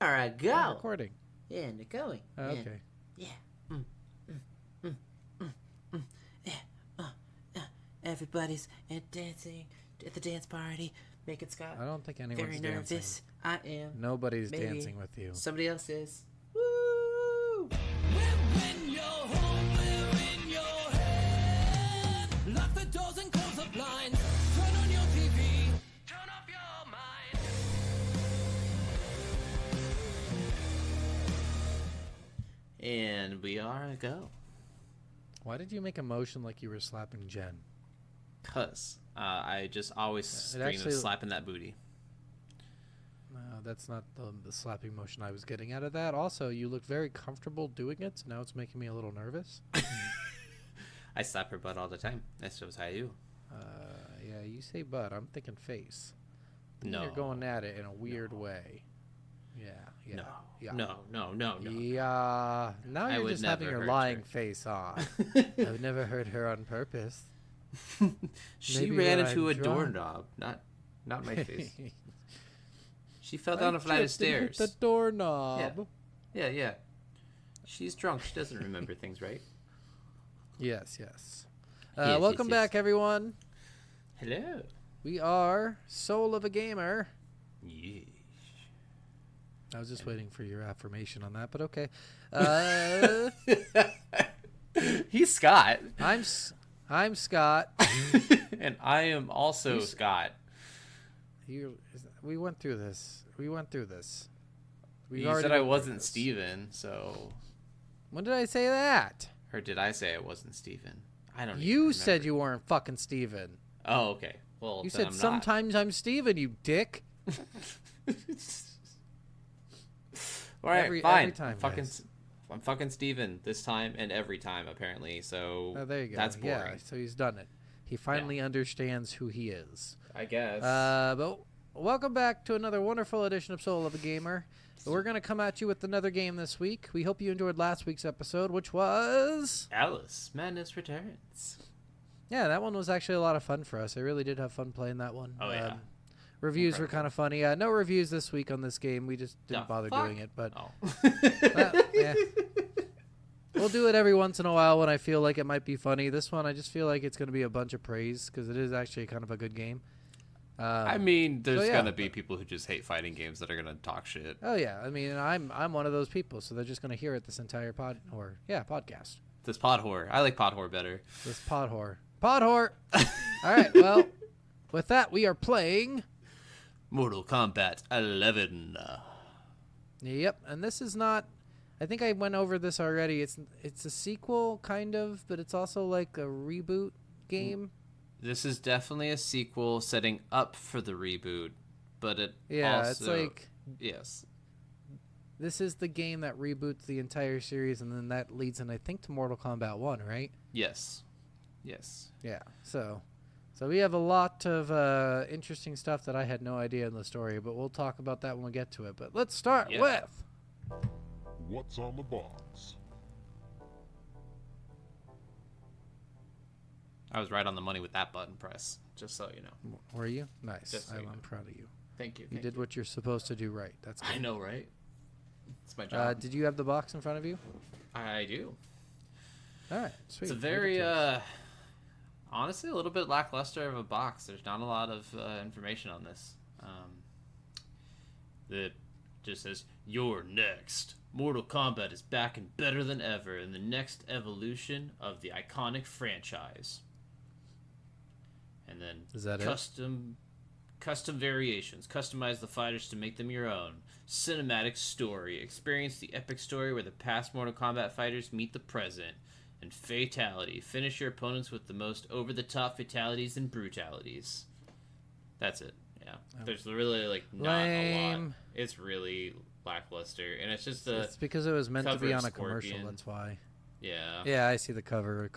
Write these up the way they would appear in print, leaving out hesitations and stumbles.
All right, go. I'm recording. Yeah, and they're going. Oh, okay. Yeah. Yeah. Everybody's dancing at the dance party, making Scott I don't think anyone's very dancing. nervous. I am. Nobody's Maybe. dancing with you. Somebody else is. Woo! When you're home, we're in your head. Lock the doors and close the blinds. Turn on your TV. Turn off your mind. And we are a go. Why did you make a motion like you were slapping Jen? Cause I just always dream actually- of slapping that booty. No, that's not the slapping motion I was getting out of that. Also, you look very comfortable doing it, so now it's making me a little nervous. I slap her butt all the time. That shows how you. Yeah, you say butt. I'm thinking face. No. You're going at it in a weird way. Yeah. No. Yeah. No. Yeah. Now I you're would just having never your hurt lying her. face on. I've never hurt her on purpose. She Maybe ran when into I'm a drunk. doorknob, not my face. She fell down a flight of stairs. The doorknob. Yeah. She's drunk. She doesn't remember things, right? Yes. Yes, Welcome yes. back, everyone. Hello. We are Soul of a Gamer. Yes. I was just waiting for your affirmation on that, but okay. He's Scott. I'm Scott. And I am also Scott. We went through this. We've You already said I been through wasn't this. Steven, so... When did I say that? Or did I say I wasn't Steven? I don't You even said remember. you weren't fucking Steven. Oh, okay. Well, You then said I'm not. sometimes I'm Steven, you dick. All right, Every fine. time, I'm fucking Steven this time and every time, apparently. So Oh, there you go. that's boring. Yeah, so he's done it. He finally understands who he is. I guess. But welcome back to another wonderful edition of Soul of a Gamer. We're going to come at you with another game this week. We hope you enjoyed last week's episode, which was... Alice Madness Returns. Yeah, that one was actually a lot of fun for us. I really did have fun playing that one. Oh, yeah. Reviews were Incredible. kind of funny. No reviews this week on this game. We just didn't bother doing it. But Oh. yeah. We'll do it every once in a while when I feel like it might be funny. This one, I just feel like it's going to be a bunch of praise because it is actually kind of a good game. I mean, there's yeah, gonna be people who just hate fighting games that are gonna talk shit. Oh yeah, I mean, I'm one of those people, so they're just going to hear it this entire podcast. This pod whore. I like pod whore better. This pod whore. All right, well, with that, we are playing. Mortal Kombat 11. Yep, and this is not. I think I went over this already. It's a sequel, kind of, but it's also like a reboot game. This is definitely a sequel setting up for the reboot, but it Yeah, also... it's like Yes. this is the game that reboots the entire series, and then that leads in, I think, to Mortal Kombat 1, right? Yes. Yeah. So we have a lot of interesting stuff that I had no idea in the story, but we'll talk about that when we get to it. But let's start Yeah. with. What's on the box? I was right on the money with that button press, just so you know. Were you? Nice. Just so you know. I'm proud of you. Thank you. You did what you're supposed to do right. That's I good. know, right? It's my job. Did you have the box in front of you? I do. All right. Sweet. It's a Leave very, it to us. honestly, a little bit lackluster of a box. There's not a lot of information on this. It just says, "You're next. Mortal Kombat is back and better than ever in the next evolution of the iconic franchise." And then Is that it? custom variations. Customize the fighters to make them your own. Cinematic story. Experience the epic story where the past Mortal Kombat fighters meet the present. And fatality. Finish your opponents with the most over-the-top fatalities and brutalities. That's it. Yeah. There's really, not a lot. Lame. It's really lackluster. And it's just It's because it was meant to cover be of on a commercial. Scorpion. That's why. yeah. Yeah, I see the cover.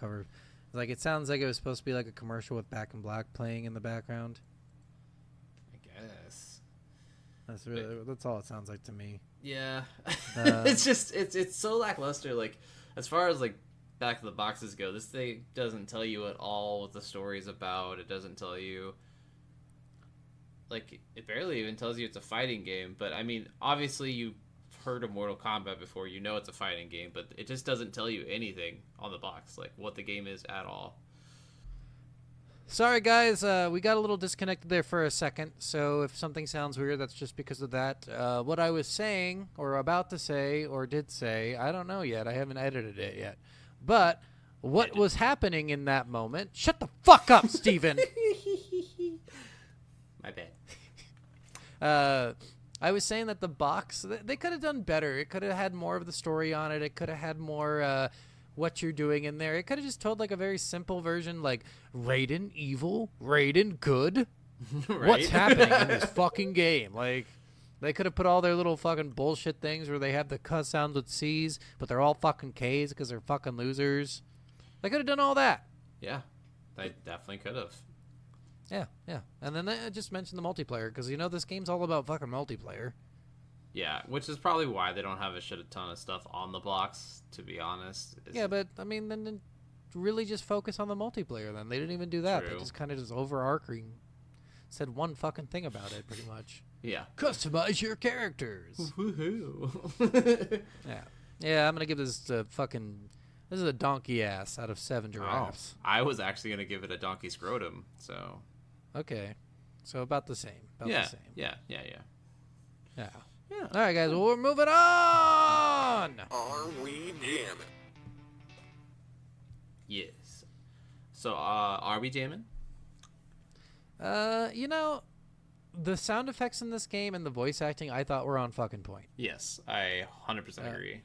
Like, it sounds like it was supposed to be like a commercial with Back in Black playing in the background. I guess. That's all it sounds like to me. Yeah. Uh, it's just, it's so lackluster. Like, as far as, back of the boxes go, this thing doesn't tell you at all what the story's about. It doesn't tell you... it barely even tells you it's a fighting game. But, I mean, obviously you heard of Mortal Kombat before, you know it's a fighting game, but it just doesn't tell you anything on the box, like what the game is at all. Sorry, guys. We got a little disconnected there for a second, so if something sounds weird, that's just because of that. What I was saying, or about to say, or did say, I don't know yet. I haven't edited it yet. But what was happening in that moment... Shut the fuck up, Steven! My bad. I was saying that the box, they could have done better. It could have had more of the story on it. It could have had more... what you're doing in there. It could have just told like a very simple version, like Raiden evil, Raiden good. Right? What's happening in this fucking game? Like, they could have put all their little fucking bullshit things where they have the cuss sounds with C's, but they're all fucking K's because they're fucking losers. They could have done all that. Yeah, they definitely could have. Yeah. And then they just mentioned the multiplayer because you know this game's all about fucking multiplayer. Yeah, which is probably why they don't have a shit a ton of stuff on the box, to be honest. Yeah, but I mean, then really just focus on the multiplayer. Then they didn't even do that. True. They just kind of just overarching said one fucking thing about it, pretty much. Yeah. Customize your characters. Woohoo. Yeah. I'm gonna give this this is a donkey ass out of 7 giraffes. I was actually gonna give it a donkey scrotum. So. Okay, so about the same. Yeah. Yeah. Yeah. All right, guys. Well, we're moving on. Are we jamming? Yes. So, are we jamming? You know, the sound effects in this game and the voice acting, I thought were on fucking point. Yes, I 100% agree.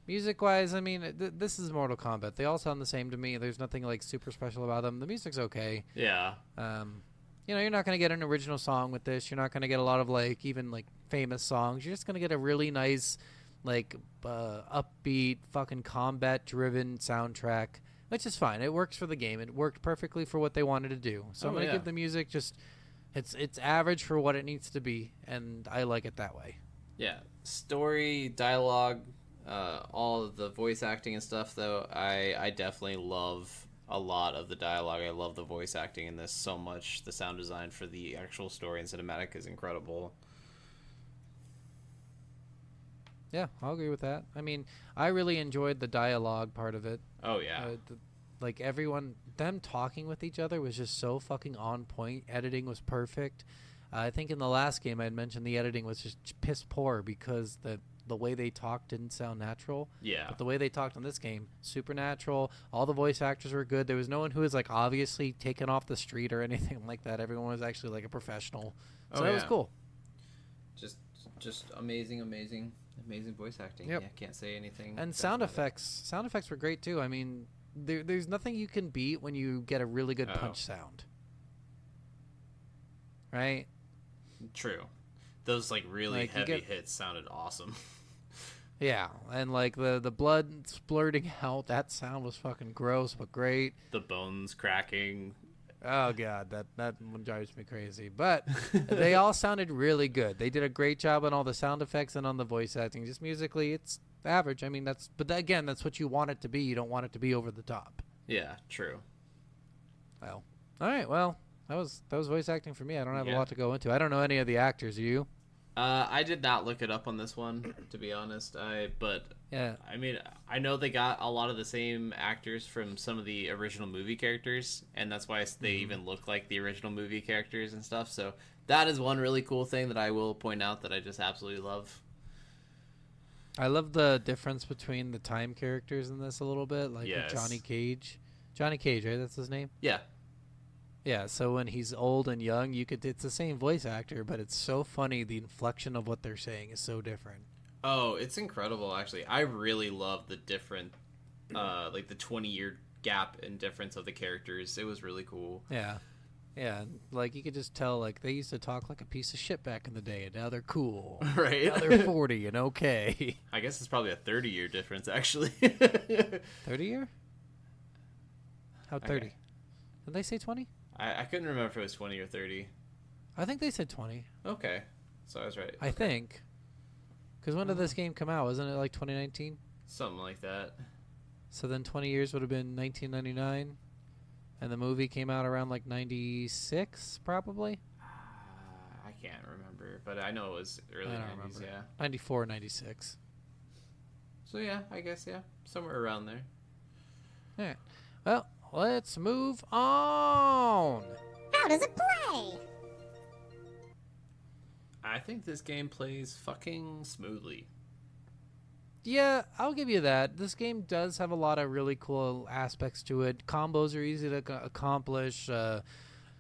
Music-wise, I mean, this is Mortal Kombat. They all sound the same to me. There's nothing like super special about them. The music's okay. Yeah. You know, you're not gonna get an original song with this. You're not gonna get a lot of like even like famous songs. You're just gonna get a really nice, like, upbeat, fucking combat-driven soundtrack, which is fine. It works for the game. It worked perfectly for what they wanted to do. So I'm gonna give the music just, it's average for what it needs to be, and I like it that way. Yeah. Story, dialogue, all of the voice acting and stuff, though, I definitely love a lot of the dialogue. I love the voice acting in this so much. The sound design for the actual story and cinematic is incredible. Yeah, I'll agree with that. I mean, I really enjoyed the dialogue part of it. Oh, yeah. Like everyone, them talking with each other was just so fucking on point. Editing was perfect. I think in the last game I had mentioned the editing was just piss poor because the way they talked didn't sound natural. Yeah. But the way they talked in this game, super natural. All the voice actors were good. There was no one who was like obviously taken off the street or anything like that. Everyone was actually like a professional. So that was cool. Just amazing voice acting. Yep. Yeah, can't say anything. And sound effects were great too. I mean, there's nothing you can beat when you get a really good punch sound. Right? True. Those like really Like, heavy hits sounded awesome. Yeah, and like the blood splurting out, that sound was fucking gross but great. The bones cracking. Oh god, that one drives me crazy. But they all sounded really good. They did a great job on all the sound effects and on the voice acting. Just musically, it's average. I mean, again, that's what you want it to be. You don't want it to be over the top. Yeah, true. Well, all right. Well, that was voice acting for me. I don't have a lot to go into. I don't know any of the actors. Do you? I did not look it up on this one, to be honest. Yeah. I mean, I know they got a lot of the same actors from some of the original movie characters, and that's why they even look like the original movie characters and stuff. So that is one really cool thing that I will point out that I just absolutely love. I love the difference between the time characters in this a little bit, like with Johnny Cage. Johnny Cage, right? That's his name? Yeah. Yeah, so when he's old and young, it's the same voice actor, but it's so funny. The inflection of what they're saying is so different. Oh, it's incredible, actually. I really love the different, like the 20-year gap in difference of the characters. It was really cool. Yeah. Yeah, like you could just tell, like they used to talk like a piece of shit back in the day, and now they're cool. Right. Now they're 40 and okay. I guess it's probably a 30-year difference, actually. 30 year? How 30? Okay. Did they say 20? I couldn't remember if it was 20 or 30. I think they said 20. Okay. So I was right. I think. Because when did this game come out? Wasn't it like 2019? Something like that. So then 20 years would have been 1999. And the movie came out around like 96, probably? I can't remember, but I know it was early I don't 90s. remember. Yeah. 94, 96. So yeah, I guess somewhere around there. All right. Well, let's move on. How does it play? I think this game plays fucking smoothly. Yeah, I'll give you that. This game does have a lot of really cool aspects to it. Combos are easy to accomplish.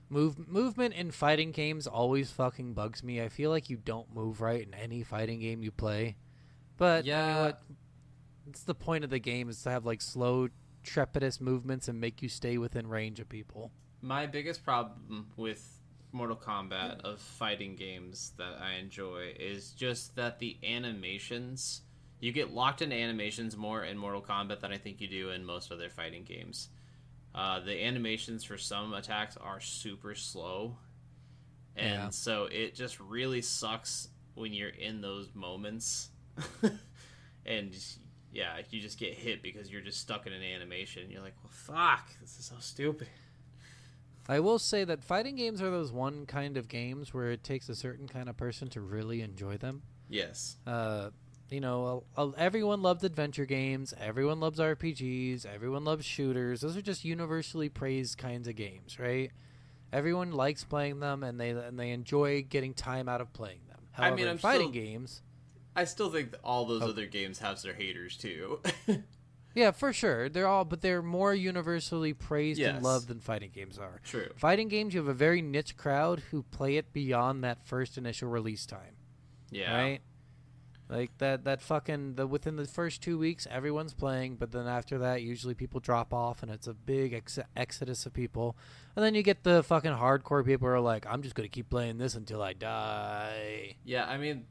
Movement in fighting games always fucking bugs me. I feel like you don't move right in any fighting game you play. But you know what? It's the point of the game is to have like slow, trepidous movements and make you stay within range of people. My biggest problem with Mortal Kombat of fighting games that I enjoy is just that the animations, you get locked into animations more in Mortal Kombat than I think you do in most other fighting games. The animations for some attacks are super slow, and so it just really sucks when you're in those moments. And yeah, you just get hit because you're just stuck in an animation. You're like, well, fuck, this is so stupid. I will say that fighting games are those one kind of games where it takes a certain kind of person to really enjoy them. Yes. You know, everyone loves adventure games. Everyone loves RPGs. Everyone loves shooters. Those are just universally praised kinds of games, right? Everyone likes playing them, and they enjoy getting time out of playing them. However, I mean, in fighting games, I still think that all those other games have their haters too. yeah, for sure, they're more universally praised and Yes. loved than fighting games are. True. Fighting games, you have a very niche crowd who play it beyond that first initial release time. Yeah. Right? Like that fucking within the first 2 weeks, everyone's playing, but then after that, usually people drop off, and it's a big exodus of people. And then you get the fucking hardcore people who are like, I'm just gonna keep playing this until I die. Yeah, I mean,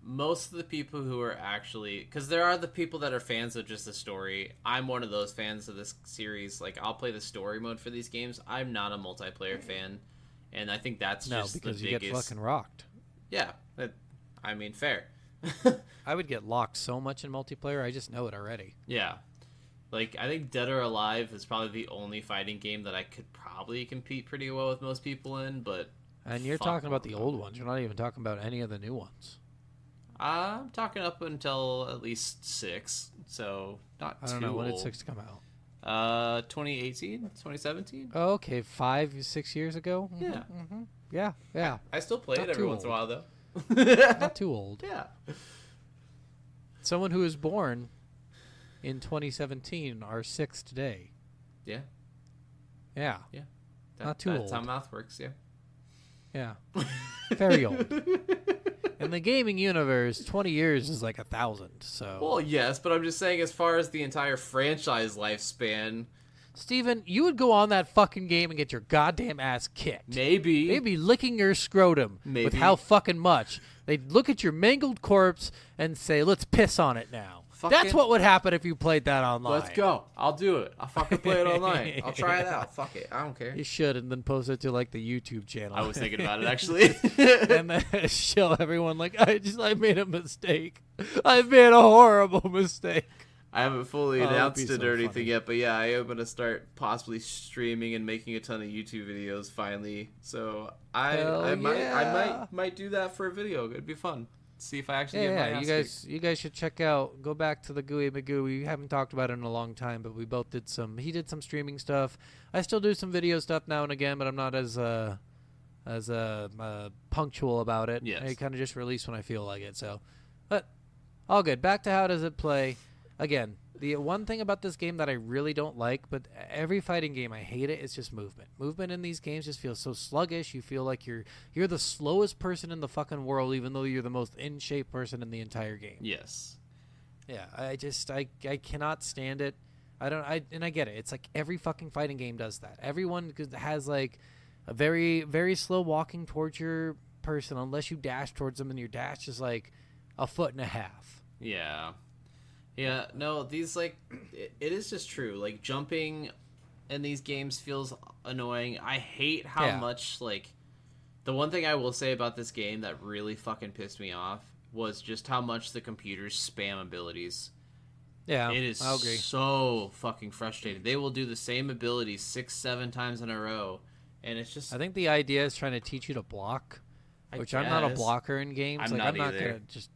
most of the people who are actually, because there are the people that are fans of just the story. I'm one of those fans of this series. Like, I'll play the story mode for these games. I'm not a multiplayer fan, and I think that's No, just because the you biggest. get fucking rocked. Yeah, I mean, fair. I would get locked so much in multiplayer. I just know it already. Yeah. Like, I think Dead or Alive is probably the only fighting game that I could probably compete pretty well with most people in, but... And you're fuck talking about the Mortal old Kombat. ones. You're not even talking about any of the new ones. I'm talking up until at least 6, so not I don't too know. When did old. 6 come out? 2018? 2017? Oh, okay, 5-6 years ago. Yeah. Yeah. I still play Not it every too once in a while, though. Not too old. Yeah. Someone who was born in 2017 are 6 today. Yeah. Yeah. Yeah. Not too That's old. how math works, yeah. Yeah. Very old. In the gaming universe, 20 years is like 1,000. So, Well, yes, but I'm just saying as far as the entire franchise lifespan, Steven, you would go on that fucking game and get your goddamn ass kicked. maybe. They'd be licking your scrotum with Maybe. how fucking much. They'd look at your mangled corpse and say, let's piss on it now. That's Fucking- what would happen if you played that online. Let's go. I'll do it. I'll fucking play it all night. I'll try it out. Fuck it. I don't care. You should, and then post it to like the YouTube channel. I was thinking about it, actually. And then show everyone like, I made a mistake. I made a horrible mistake. I haven't fully that'd announced be it so or anything funny. yet, but yeah, I am going to start possibly streaming and making a ton of YouTube videos finally. So Hell I yeah. might do that for a video. It'd be fun. See if I actually get my Yeah, ass you guys should check out. Go back to the Gooey Magoo. We haven't talked about it in a long time, but we both did some. He did some streaming stuff. I still do some video stuff now and again, but I'm not as punctual about it. Yes. I kind of just release when I feel like it. So, but all good. Back to how does it play? Again, the one thing about this game that I really don't like, but every fighting game I hate it, is just movement. Movement in these games just feels so sluggish. You feel like you're the slowest person in the fucking world, even though you're the most in shape person in the entire game. Yes. Yeah, I cannot stand it. I get it. It's like every fucking fighting game does that. Everyone has like a very, very slow walking towards your person unless you dash towards them, and your dash is like a foot and a half. Yeah. Yeah, no, these, like, it is just true. Like, jumping in these games feels annoying. I hate how much, like, the one thing I will say about this game that really fucking pissed me off was just how much the computers spam abilities. Yeah, It is I agree. so fucking frustrating. They will do the same abilities 6-7 times in a row, and it's just... I think the idea is trying to teach you to block, which I'm not a guess. blocker in games. I'm like not I'm not either. gonna just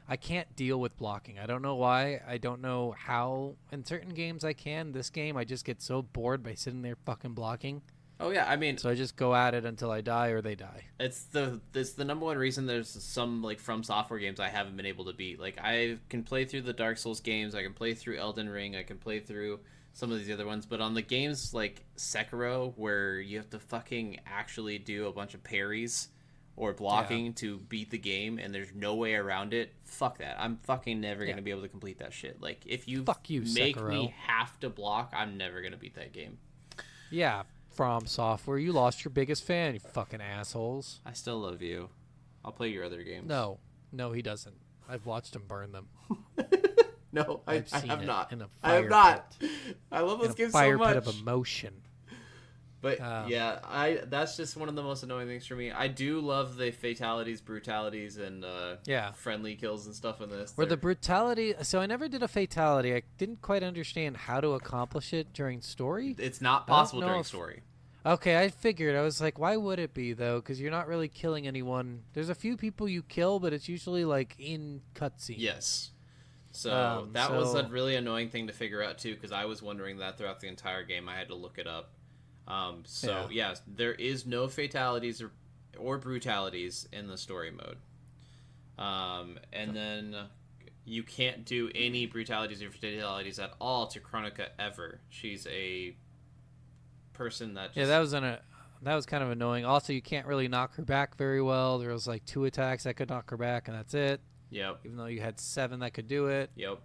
I can't deal with blocking. I don't know why. I don't know how. In certain games I can. This game I just get so bored by sitting there fucking blocking. Oh yeah, I mean, So I just go at it until I die or they die. it's the number one reason there's some like From Software games I haven't been able to beat. Like I can play through the Dark Souls games, I can play through Elden Ring, I can play through some of these other ones, but on the games like Sekiro where you have to fucking actually do a bunch of parries or blocking to beat the game and there's no way around it, fuck that. I'm fucking never going to be able to complete that shit. Like if you Fuck you, make Sekiro. me have to block, I'm never going to beat that game. Yeah, From Software, you lost your biggest fan, you fucking assholes. I still love you. I'll play your other games. No, he doesn't. I've watched him burn them. No, I I've seen have it not. in a I have fire not. pit. I love In those a games fire so much. pit of emotion. But yeah, that's just one of the most annoying things for me. I do love the fatalities, brutalities, and friendly kills and stuff in this. Where the brutality... So I never did a fatality. I didn't quite understand how to accomplish it during story. It's not I don't possible know during if- story. Okay, I figured. I was like, why would it be, though? Because you're not really killing anyone. There's a few people you kill, but it's usually, like, in cutscene. Yes. So that was a so- really annoying thing to figure out, too, because I was wondering that throughout the entire game. I had to look it up. Yes, there is no fatalities or brutalities in the story mode. And then you can't do any brutalities or fatalities at all to Chronica ever. She's a person that just... Yeah, that was kind of annoying. Also, you can't really knock her back very well. There was, like, 2 attacks that could knock her back, and that's it. Yep. Even though you had 7 that could do it. Yep.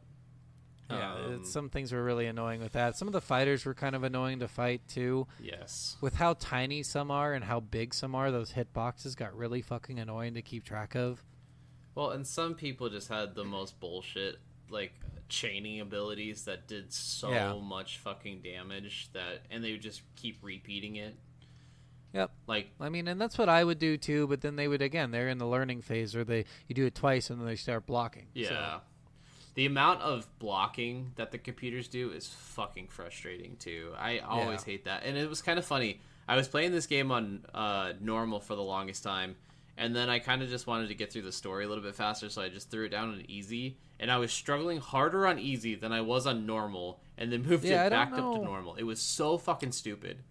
Yeah, some things were really annoying with that. Some of the fighters were kind of annoying to fight, too. Yes. With how tiny some are and how big some are, those hitboxes got really fucking annoying to keep track of. Well, and some people just had the most bullshit, like, chaining abilities that did so much fucking damage and they would just keep repeating it. Yep. Like, I mean, and that's what I would do, too, but then they would, again, they're in the learning phase where you do it twice and then they start blocking. yeah. So. The amount of blocking that the computers do is fucking frustrating, too. I always hate that. And it was kind of funny. I was playing this game on normal for the longest time, and then I kind of just wanted to get through the story a little bit faster, so I just threw it down on easy. And I was struggling harder on easy than I was on normal, and then moved it back up to normal. It was so fucking stupid.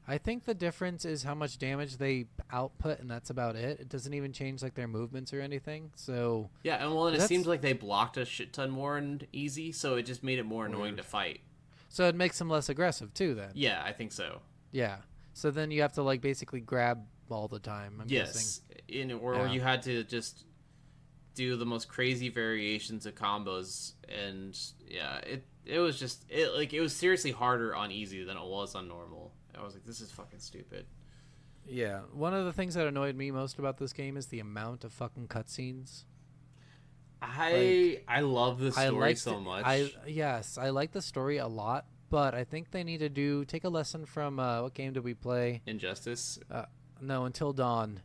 I think the difference is how much damage they output, and that's about it. It doesn't even change like their movements or anything. So Yeah, and it seemed like they blocked a shit ton more in easy, so it just made it more annoying to fight. So it makes them less aggressive too. Then Yeah, I think so. yeah. So then you have to like basically grab all the time. I'm Yes, guessing. or you had to just do the most crazy variations of combos, and yeah, it was just it was seriously harder on easy than it was on normal. I was like, this is fucking stupid. Yeah. One of the things that annoyed me most about this game is the amount of fucking cutscenes. I love the story so much. I like the story a lot, but I think they need to take a lesson from what game did we play? Injustice. No, Until Dawn.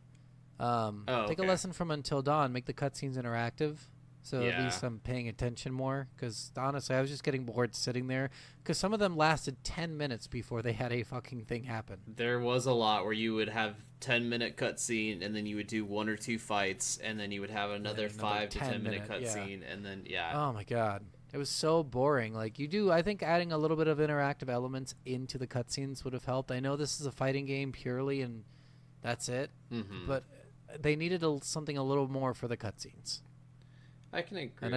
Take okay. a lesson from Until Dawn. Make the cutscenes interactive, so at Yeah. least I'm paying attention more. Because honestly, I was just getting bored sitting there. Because some of them lasted 10 minutes before they had a fucking thing happen. There was a lot where you would have 10-minute cutscene, and then you would do 1 or 2 fights, and then you would have another 5 to 10 minute cutscene, and then Oh my god. It was so boring. Like I think adding a little bit of interactive elements into the cutscenes would have helped. I know this is a fighting game purely, and that's it. Mhm. But they needed something a little more for the cutscenes. I can agree. And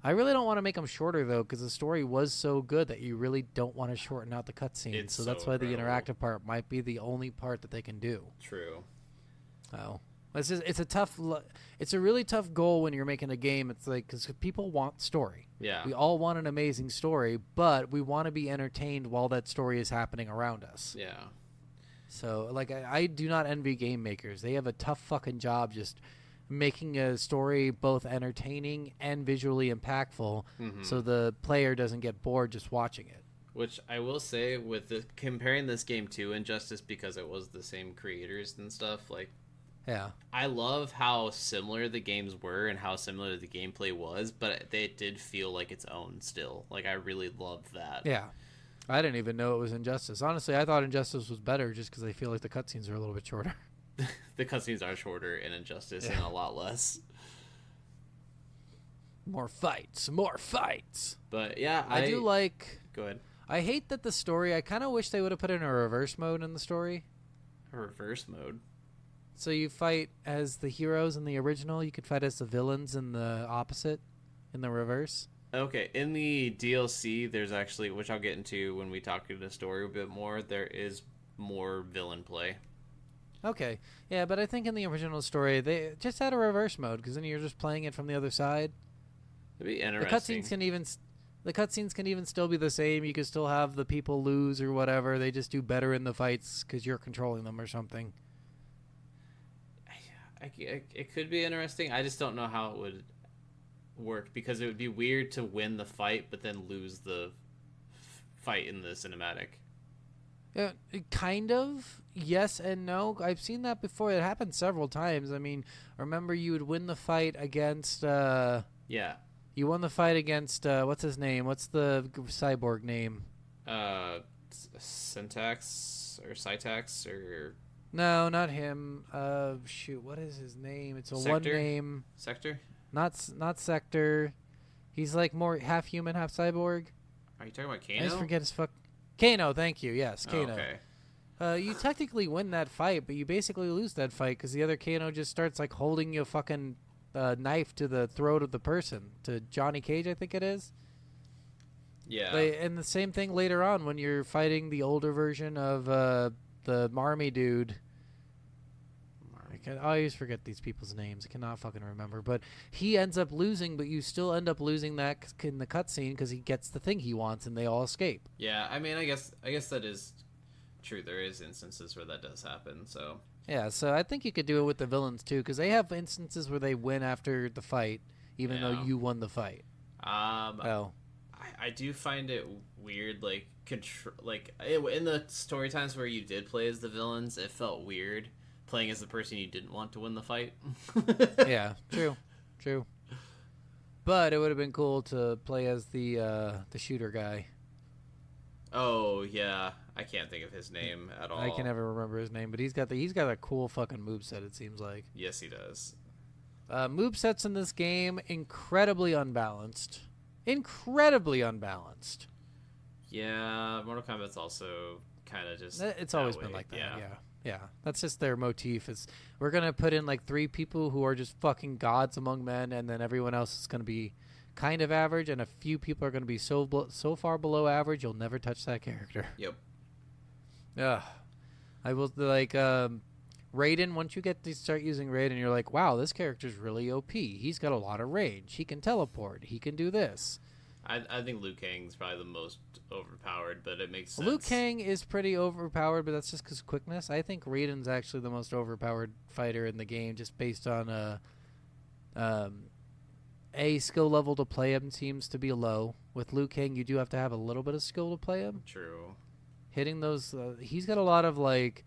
I really don't want to make them shorter though, because the story was so good that you really don't want to shorten out the cutscenes. It's So that's so why the incredible. interactive part might be the only part that they can do. True. Oh, it's a really tough goal when you're making a game. It's like because people want story. Yeah. We all want an amazing story, but we want to be entertained while that story is happening around us. Yeah. So, like, I do not envy game makers. They have a tough fucking job just making a story both entertaining and visually impactful, so the player doesn't get bored just watching it. Which I will say, with comparing this game to Injustice, because it was the same creators and stuff, like, Yeah. I love how similar the games were and how similar the gameplay was, but it did feel like its own still. Like, I really loved that. Yeah. I didn't even know it was Injustice. Honestly, I thought Injustice was better just because I feel like the cutscenes are a little bit shorter. the cutscenes are shorter in Injustice and a lot less. More fights, more fights. But yeah, I do like. Go ahead. I hate that the story. I kind of wish they would have put in a reverse mode in the story. A reverse mode. So you fight as the heroes in the original. You could fight as the villains in the opposite, in the reverse. Okay, in the DLC, there's actually, which I'll get into when we talk through the story a bit more, there is more villain play. Okay, yeah, but I think in the original story they just had a reverse mode because then you're just playing it from the other side. It'd be The interesting. cutscenes can even still be the same. You can still have the people lose or whatever. They just do better in the fights because you're controlling them or something. It could be interesting. I just don't know how it would work because it would be weird to win the fight but then lose the fight in the cinematic. Yeah, kind of. Yes and no. I've seen that before. It happened several times. I mean, remember you would win the fight against... Yeah. You won the fight against... what's his name? What's the cyborg name? Syntax or Cytax or... No, not him. Shoot, what is his name? It's a Sector? one name. Sector? Not Sector. He's like more half human, half cyborg. Are you talking about I just Kano? forget his fuck. Kano, thank you. Yes, Oh, Kano. okay. You technically win that fight, but you basically lose that fight because the other Kano just starts like holding you a fucking knife to the throat of the person. To Johnny Cage, I think it is. Yeah. And the same thing later on when you're fighting the older version of the Marmy dude. I always forget these people's names. I cannot fucking remember. But he ends up losing, but you still end up losing that in the cutscene because he gets the thing he wants and they all escape. Yeah, I mean, I guess that is true. There is instances where that does happen, so... Yeah, so I think you could do it with the villains too because they have instances where they win after the fight, even though you won the fight. I do find it weird, like, in the story times where you did play as the villains, it felt weird playing as the person you didn't want to win the fight. Yeah, true. But it would have been cool to play as the shooter guy. Oh yeah, I can't think of his name at all. I can never remember his name, but he's got a cool fucking moveset, it seems like. Yes, he does. Movesets in this game incredibly unbalanced. Incredibly unbalanced. Yeah, Mortal Kombat's also kind of just... It's always been like that. Yeah. That's just their motif. Is we're gonna put in like 3 people who are just fucking gods among men, and then everyone else is gonna be kind of average, and a few people are gonna be so far below average you'll never touch that character. Yep. Ugh. I will like Raiden. Once you get to start using Raiden, you're like, wow, this character's really OP. He's got a lot of range. He can teleport. He can do this. I think Liu Kang's probably the most overpowered, but it makes sense. Liu Kang is pretty overpowered, but that's just because quickness. I think Raiden's actually the most overpowered fighter in the game, just based on a skill level to play him seems to be low. With Liu Kang, you do have to have a little bit of skill to play him. True. Hitting those, he's got a lot of like,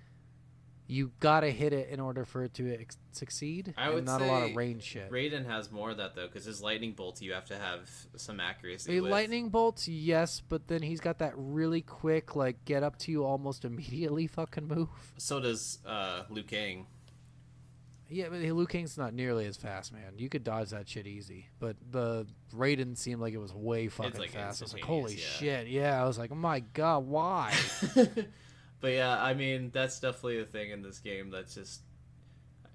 you gotta hit it in order for it to succeed. I would not say a lot of range shit. Raiden has more of that though, because his lightning bolts you have to have some accuracy. The lightning bolts, yes, but then he's got that really quick, like get up to you almost immediately fucking move. So does Liu Kang. Yeah, but Liu Kang's not nearly as fast, man. You could dodge that shit easy. But the Raiden seemed like it was way fucking like fast. I was like, holy instantaneous, shit. Yeah, I was like, oh my god, why? But yeah, I mean, that's definitely a thing in this game that's just...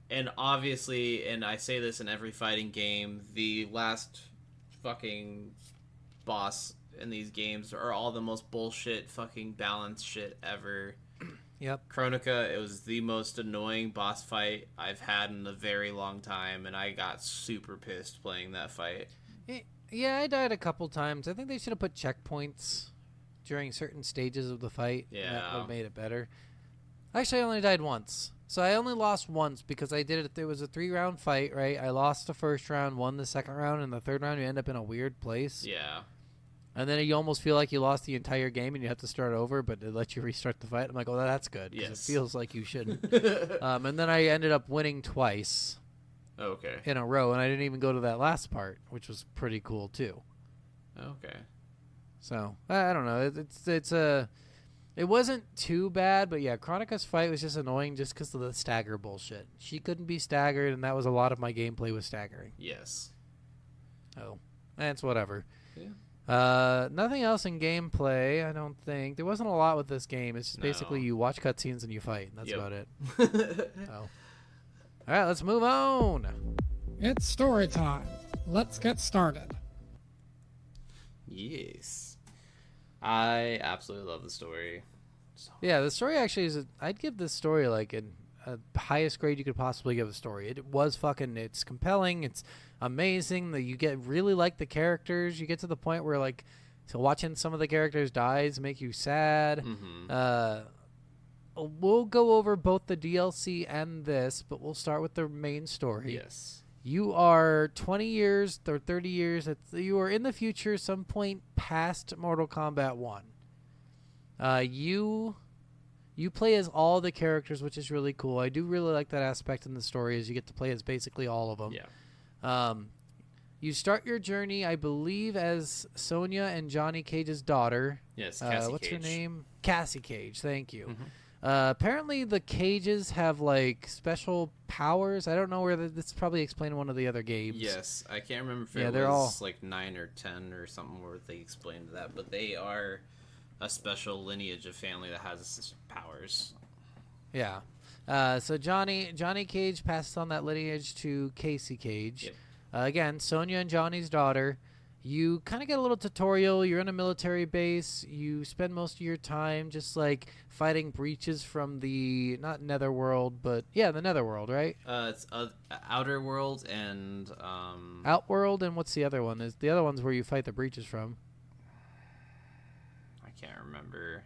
And obviously, and I say this in every fighting game, the last fucking boss in these games are all the most bullshit fucking balanced shit ever. Yep. Chronica, it was the most annoying boss fight I've had in a very long time, and I got super pissed playing that fight. Yeah, I died a couple times. I think they should have put checkpoints during certain stages of the fight. Yeah. That would have made it better. Actually, I only died once. So I only lost once because I did it. There was a 3-round fight, right? I lost the first round, won the second round, and the third round you end up in a weird place. Yeah. And then you almost feel like you lost the entire game and you have to start over, but it lets you restart the fight. I'm like, oh, that's good. 'Cause Yes. It feels like you shouldn't. And then I ended up winning twice Okay. in a row, and I didn't even go to that last part, which was pretty cool too. Okay. So I don't know. It wasn't too bad, but yeah, Chronica's fight was just annoying just because of the stagger bullshit. She couldn't be staggered, and that was a lot of my gameplay was staggering. Yes. Oh, that's whatever. Yeah. Nothing else in gameplay, I don't think. There wasn't a lot with this game. It's just basically No. you watch cutscenes and you fight, and that's Yep. about it. Oh. All right, let's move on. It's story time. Let's get started. Yes. I absolutely love the story. Yeah, the story actually is. I'd give this story like a highest grade you could possibly give a story. It was fucking. It's compelling. It's amazing that you get really like the characters. You get to the point where like, so watching some of the characters dies make you sad. We'll go over both the DLC and this, but we'll start with the main story. Yes. You are 20 years or 30 years. You are in the future, some point past Mortal Kombat 1. You play as all the characters, which is really cool. I do really like that aspect in the story, is you get to play as basically all of them. Yeah. You start your journey, I believe, as Sonya and Johnny Cage's daughter. Yes, Cassie what's her Cage. name? Cassie Cage. Thank you. Mhm. Apparently, the Cages have like special powers. I don't know where that's probably explained in one of the other games. Yes, I can't remember if Yeah, it they're was all- like 9 or 10 or something where they explained that, but they are a special lineage of family that has powers. Yeah. So Johnny Cage passes on that lineage to Casey Cage. Yep. Again, Sonya and Johnny's daughter. You kind of get a little tutorial. You're in a military base. You spend most of your time just like fighting breaches from the not Netherworld, but yeah, the Netherworld, right? It's Outer World and Outworld, and what's the other one? Is the other one's where you fight the breaches from? I can't remember.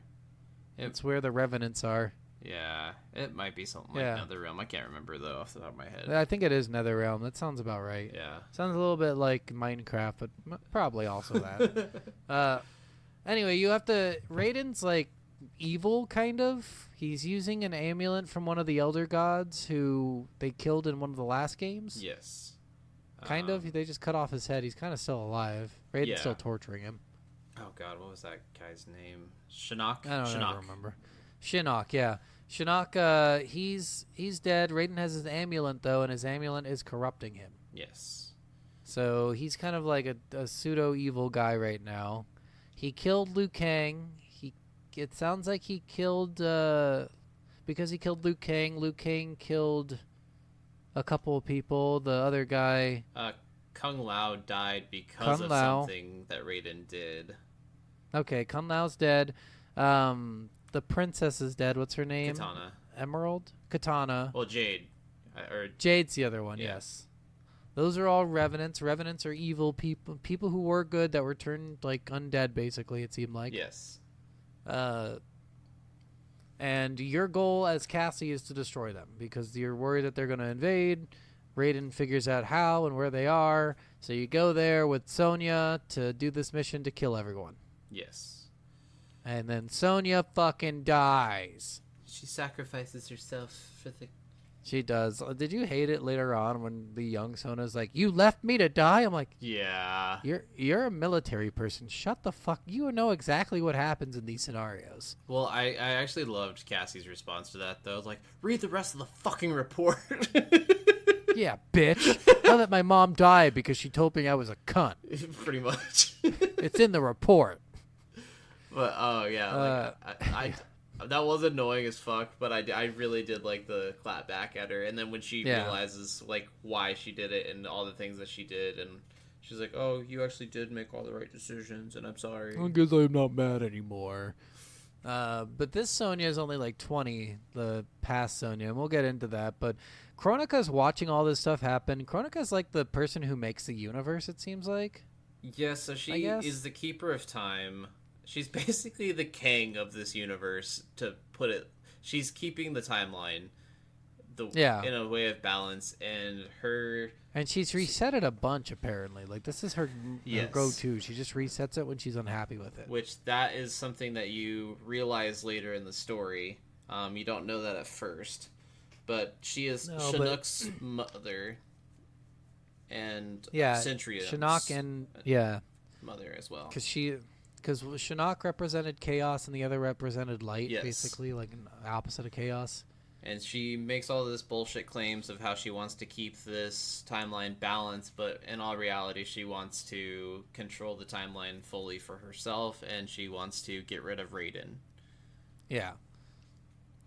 It's where the Revenants are. Yeah, it might be something Yeah. like Netherrealm. I can't remember though off the top of my head. I think it is Netherrealm. That sounds about right. Yeah. Sounds a little bit like Minecraft, but probably also that. Anyway, you have to. Raiden's like evil, kind of. He's using an amulet from one of the Elder Gods who they killed in one of the last games. Yes. Kind of. They just cut off his head. He's kind of still alive. Raiden's Yeah. still torturing him. Oh God, what was that guy's name? Shinnok. I don't Shinnok. remember. Shinnok, yeah. Shinnok, he's dead. Raiden has his amulet, though, and his amulet is corrupting him. Yes. So he's kind of like a pseudo-evil guy right now. He killed Liu Kang. It sounds like he killed... because he killed Liu Kang killed a couple of people. The other guy... Kung Lao died because Kung of Lao. something that Raiden did. Okay, Kung Lao's dead. The princess is dead. What's her name? Katana. Emerald? Katana. Well, Jade. Or Jade's the other one, Yeah. yes. Those are all revenants. Revenants are evil people who were good that were turned like undead, basically, it seemed like. yes. And your goal as Cassie is to destroy them because you're worried that they're going to invade. Raiden figures out how and where they are. So you go there with Sonya to do this mission to kill everyone. Yes. And then Sonya fucking dies. She sacrifices herself for the. She does. Did you hate it later on when the young Sonya's like, "You left me to die"? I'm like, Yeah. You're a military person. Shut the fuck. You know exactly what happens in these scenarios. Well, I actually loved Cassie's response to that, though. Like, read the rest of the fucking report. Yeah, bitch. I let my mom die because she told me I was a cunt. Pretty much. It's in the report. But, oh, yeah. Like, I that was annoying as fuck, but I really did like the clap back at her. And then when she Yeah. realizes, like, why she did it and all the things that she did, and she's like, oh, you actually did make all the right decisions, and I'm sorry. I guess I'm not mad anymore. But this Sonya is only like 20, the past Sonya, and we'll get into that. But Kronika's watching all this stuff happen. Kronika's like the person who makes the universe, it seems like. Yeah, so she I guess. is the keeper of time. She's basically the Kang of this universe, to put it. She's keeping the timeline in a way of balance, and her... And she's reset it a bunch, apparently. Like, this is her Yes. go-to. She just resets it when she's unhappy with it. Which, that is something that you realize later in the story. You don't know that at first. But she is No, Chinook's mother, and Yeah, Centrion's Shinnok and... Yeah. mother as well. Because because Shinnok represented chaos and the other represented light, Yes. basically, like an opposite of chaos. And she makes all this bullshit claims of how she wants to keep this timeline balanced, but in all reality, she wants to control the timeline fully for herself, and she wants to get rid of Raiden. Yeah.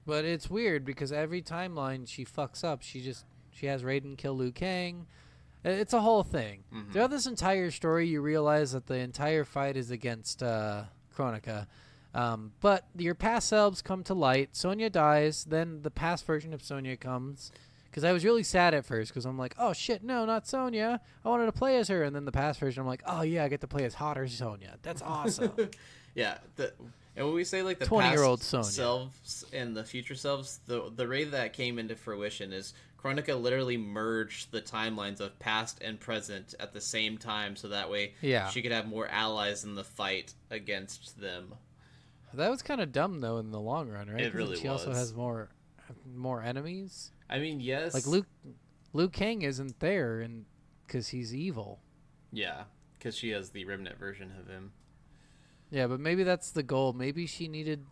But it's weird because every timeline she fucks up, she has Raiden kill Liu Kang. It's a whole thing. Mhm. Throughout this entire story, you realize that the entire fight is against Kronika. But your past selves come to light. Sonya dies. Then the past version of Sonya comes. Because I was really sad at first because I'm like, oh, shit, no, not Sonya. I wanted to play as her. And then the past version, I'm like, oh, yeah, I get to play as hotter Sonya. That's awesome. Yeah, and when we say like the 20-year-old past Sonya. selves and the future selves, the way that came into fruition is Kronika literally merged the timelines of past and present at the same time, so that way she could have more allies in the fight against them. That was kind of dumb, though, in the long run, right? It really She also was. has more enemies. I mean, yes. Like, Liu Kang isn't there and because he's evil. Yeah, because she has the Ribnet version of him. Yeah, but maybe that's the goal. Maybe she needed...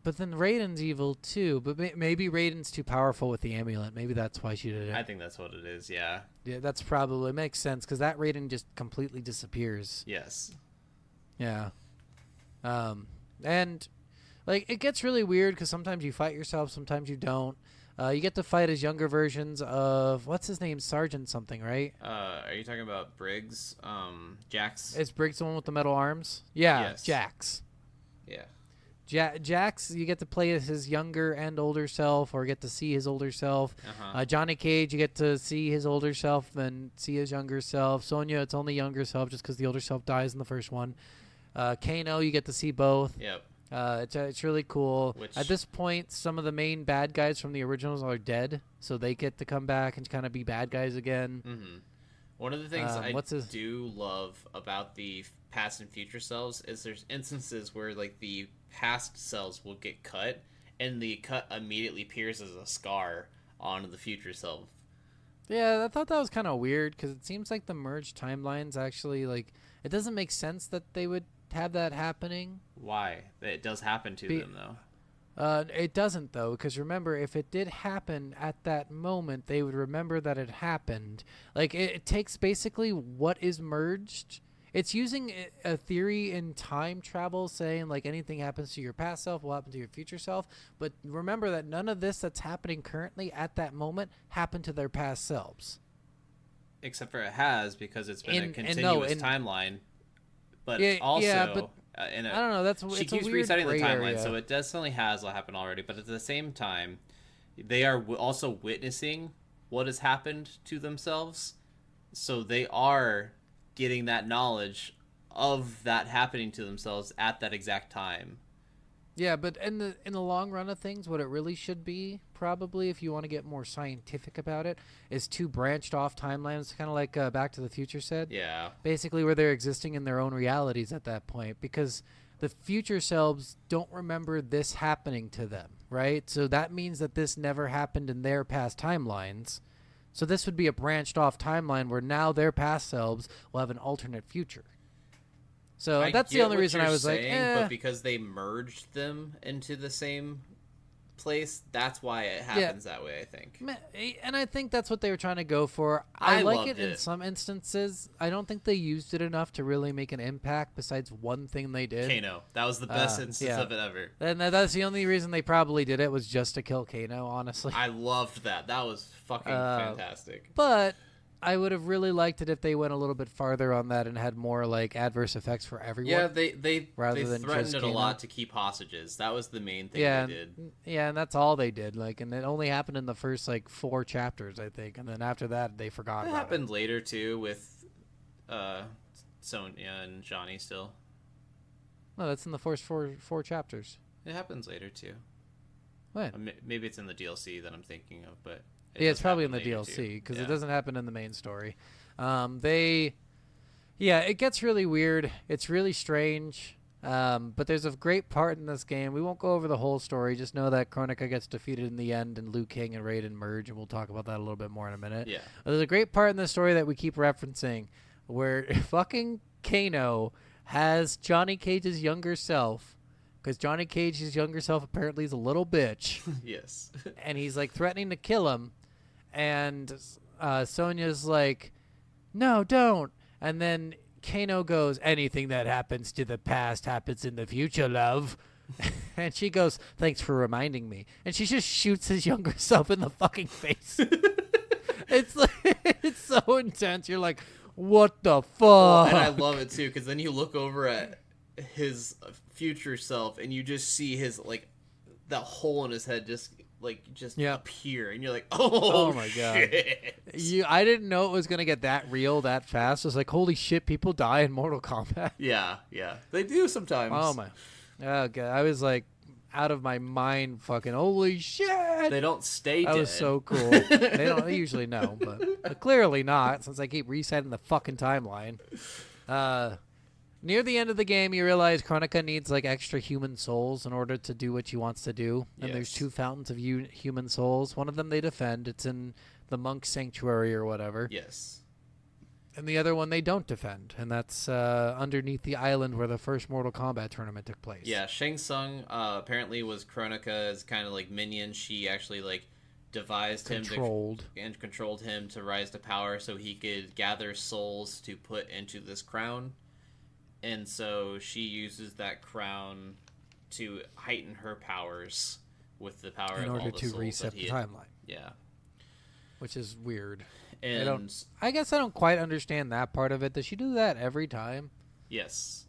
But then Raiden's evil, too. But maybe Raiden's too powerful with the amulet. Maybe that's why she did it. I think that's what it is, yeah. Yeah, that's probably... It makes sense, because that Raiden just completely disappears. Yes. Yeah. And, like, it gets really weird, because sometimes you fight yourself, sometimes you don't. You get to fight as younger versions of... What's his name? Sergeant something, right? Are you talking about Briggs? Jax? Is Briggs the one with the metal arms? Yeah, Yes. Jax. Yeah. Jax, you get to play as his younger and older self, or get to see his older self. Uh-huh. Johnny Cage, you get to see his older self, then see his younger self. Sonya, it's only younger self, just because the older self dies in the first one. Kano, you get to see both. Yep. It's really cool. Which- At this point, some of the main bad guys from the originals are dead, so they get to come back and kind of be bad guys again. Mm-hmm. One of the things I what's his- do love about the past and future selves is there's instances where like the past selves will get cut, and the cut immediately appears as a scar on the future self. Yeah, I thought that was kind of weird, because it seems like the merged timelines actually, like, it doesn't make sense that they would have that happening. Why? It does happen to them though. It doesn't, though, because remember, if it did happen at that moment, they would remember that it happened. Like, it takes basically what is merged. It's using a theory in time travel, saying, like, anything happens to your past self will happen to your future self. But remember that none of this that's happening currently at that moment happened to their past selves. Except for it has, because it's been a In- continuous in- timeline. But Yeah, also, yeah, but I I don't know. That's she it's keeps a weird resetting the gray timeline, area. so it definitely has what happened already. But at the same time, they are also witnessing what has happened to themselves, so they are getting that knowledge of that happening to themselves at that exact time. Yeah, but in the long run of things, what it really should be, probably, if you want to get more scientific about it, is two branched off timelines, kind of like Back to the Future said. Yeah. Basically, where they're existing in their own realities at that point, because the future selves don't remember this happening to them, right? So that means that this never happened in their past timelines. So this would be a branched off timeline where now their past selves will have an alternate future. So that's the get only what reason I you're was like, saying, but because they merged them into the same place, that's why it happens that way, I think. And I think that's what they were trying to go for. I like loved it in some instances. I don't think they used it enough to really make an impact besides one thing they did. Kano. That was the best instance yeah. of it ever. And that's the only reason they probably did it, was just to kill Kano, honestly. I loved that. That was fucking fantastic. But I would have really liked it if they went a little bit farther on that and had more like adverse effects for everyone. Yeah, they rather than threatened just it a Kano. lot to keep hostages. That was the main thing Yeah, they did. yeah, and that's all they did. Like, and it only happened in the first like 4 chapters, I think, and then after that they forgot It about happened later too with Sonya and Johnny still. No, that's in the first four chapters. It happens later too. When? Maybe it's in the DLC that I'm thinking of, but Yeah, it's does probably in happen the later, DLC too. because Yeah. it doesn't happen in the main story. It gets really weird. It's really strange. But there's a great part in this game. We won't go over the whole story. Just know that Kronika gets defeated in the end, and Liu Kang and Raiden merge, and we'll talk about that a little bit more in a minute. Yeah. There's a great part in the story that we keep referencing, where fucking Kano has Johnny Cage's younger self, because Johnny Cage's younger self apparently is a little bitch, Yes. and he's like threatening to kill him, and Sonya's like, no, don't. And then Kano goes, anything that happens to the past happens in the future, love. And she goes, thanks for reminding me. And she just shoots his younger self in the fucking face. It's like, it's so intense. You're like, what the fuck? Well, and I love it too, because then you look over at his future self and you just see his, like, that hole in his head just appear, and you're like, oh my god. I didn't know it was gonna get that real that fast. I was like, holy shit, people die in Mortal Kombat. Yeah, they do sometimes. Oh my, oh god, I was like out of my mind, fucking holy shit. They don't stay dead. That was so cool. They usually know, but clearly not, since I keep resetting the fucking timeline. Near the end of the game, you realize Kronika needs like extra human souls in order to do what she wants to do. And there's 2 fountains of human souls. One of them they defend. It's in the monk sanctuary or whatever. Yes. And the other one they don't defend. And that's underneath the island where the first Mortal Kombat tournament took place. Yeah, Shang Tsung apparently was Kronika's kind of like minion. She actually like devised controlled him to rise to power so he could gather souls to put into this crown. And so she uses that crown to heighten her powers with the power of all the souls. In order to reset the timeline. Yeah. Which is weird. And I guess I don't quite understand that part of it. Does she do that every time? Yes.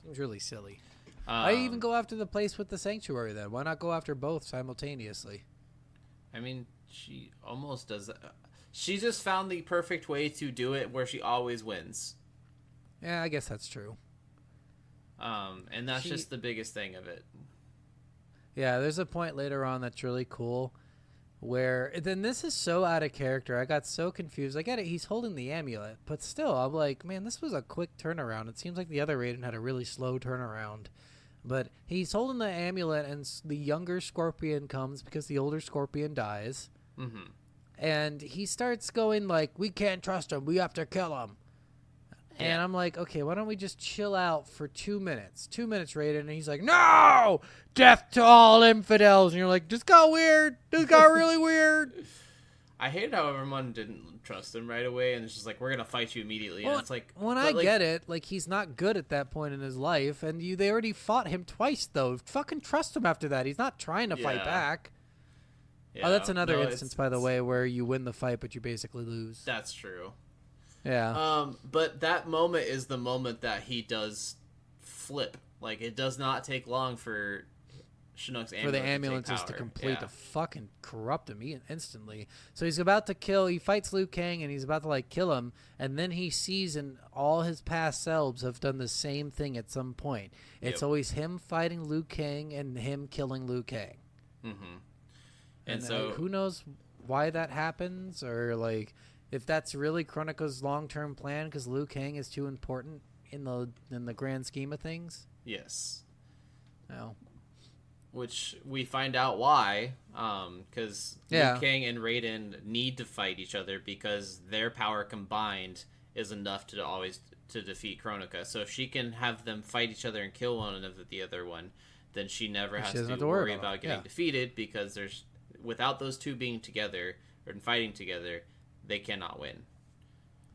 Seems really silly. Why even go after the place with the sanctuary then? Why not go after both simultaneously? I mean, she almost does that. She just found the perfect way to do it where she always wins. Yeah, I guess that's true. And that's just the biggest thing of it. Yeah, there's a point later on that's really cool where then this is so out of character. I got so confused. I get it. He's holding the amulet, but still, I'm like, man, this was a quick turnaround. It seems like the other Raiden had a really slow turnaround. But he's holding the amulet, and the younger Scorpion comes because the older Scorpion dies. Mm-hmm. And he starts going like, we can't trust him. We have to kill him. And I'm like, okay, why don't we just chill out for 2 minutes? 2 minutes, Raiden. And he's like, no! Death to all infidels. And you're like, this got weird. This got really weird. I hate how everyone didn't trust him right away. And it's just like, we're going to fight you immediately. Well, and it's like, get it. Like, he's not good at that point in his life. And they already fought him twice, though. Fucking trust him after that. He's not trying to fight back. Yeah. Oh, that's another instance, by the way, where you win the fight, but you basically lose. That's true. Yeah. But that moment is the moment that he does flip. Like, it does not take long for Chinook's amulet for the ambulances to complete to fucking corrupt him instantly. So he's about to he fights Liu Kang, and he's about to, like, kill him, and then he sees and all his past selves have done the same thing at some point. It's always him fighting Liu Kang and him killing Liu Kang. Mm-hmm. And so who knows why that happens, or, like, if that's really Kronika's long-term plan, because Liu Kang is too important in the grand scheme of things. Yes. No. Which we find out why, because Liu Kang and Raiden need to fight each other because their power combined is enough to defeat Kronika. So if she can have them fight each other and kill one another, the other one, then she never has to worry about getting defeated, because without those two being together or fighting together, they cannot win.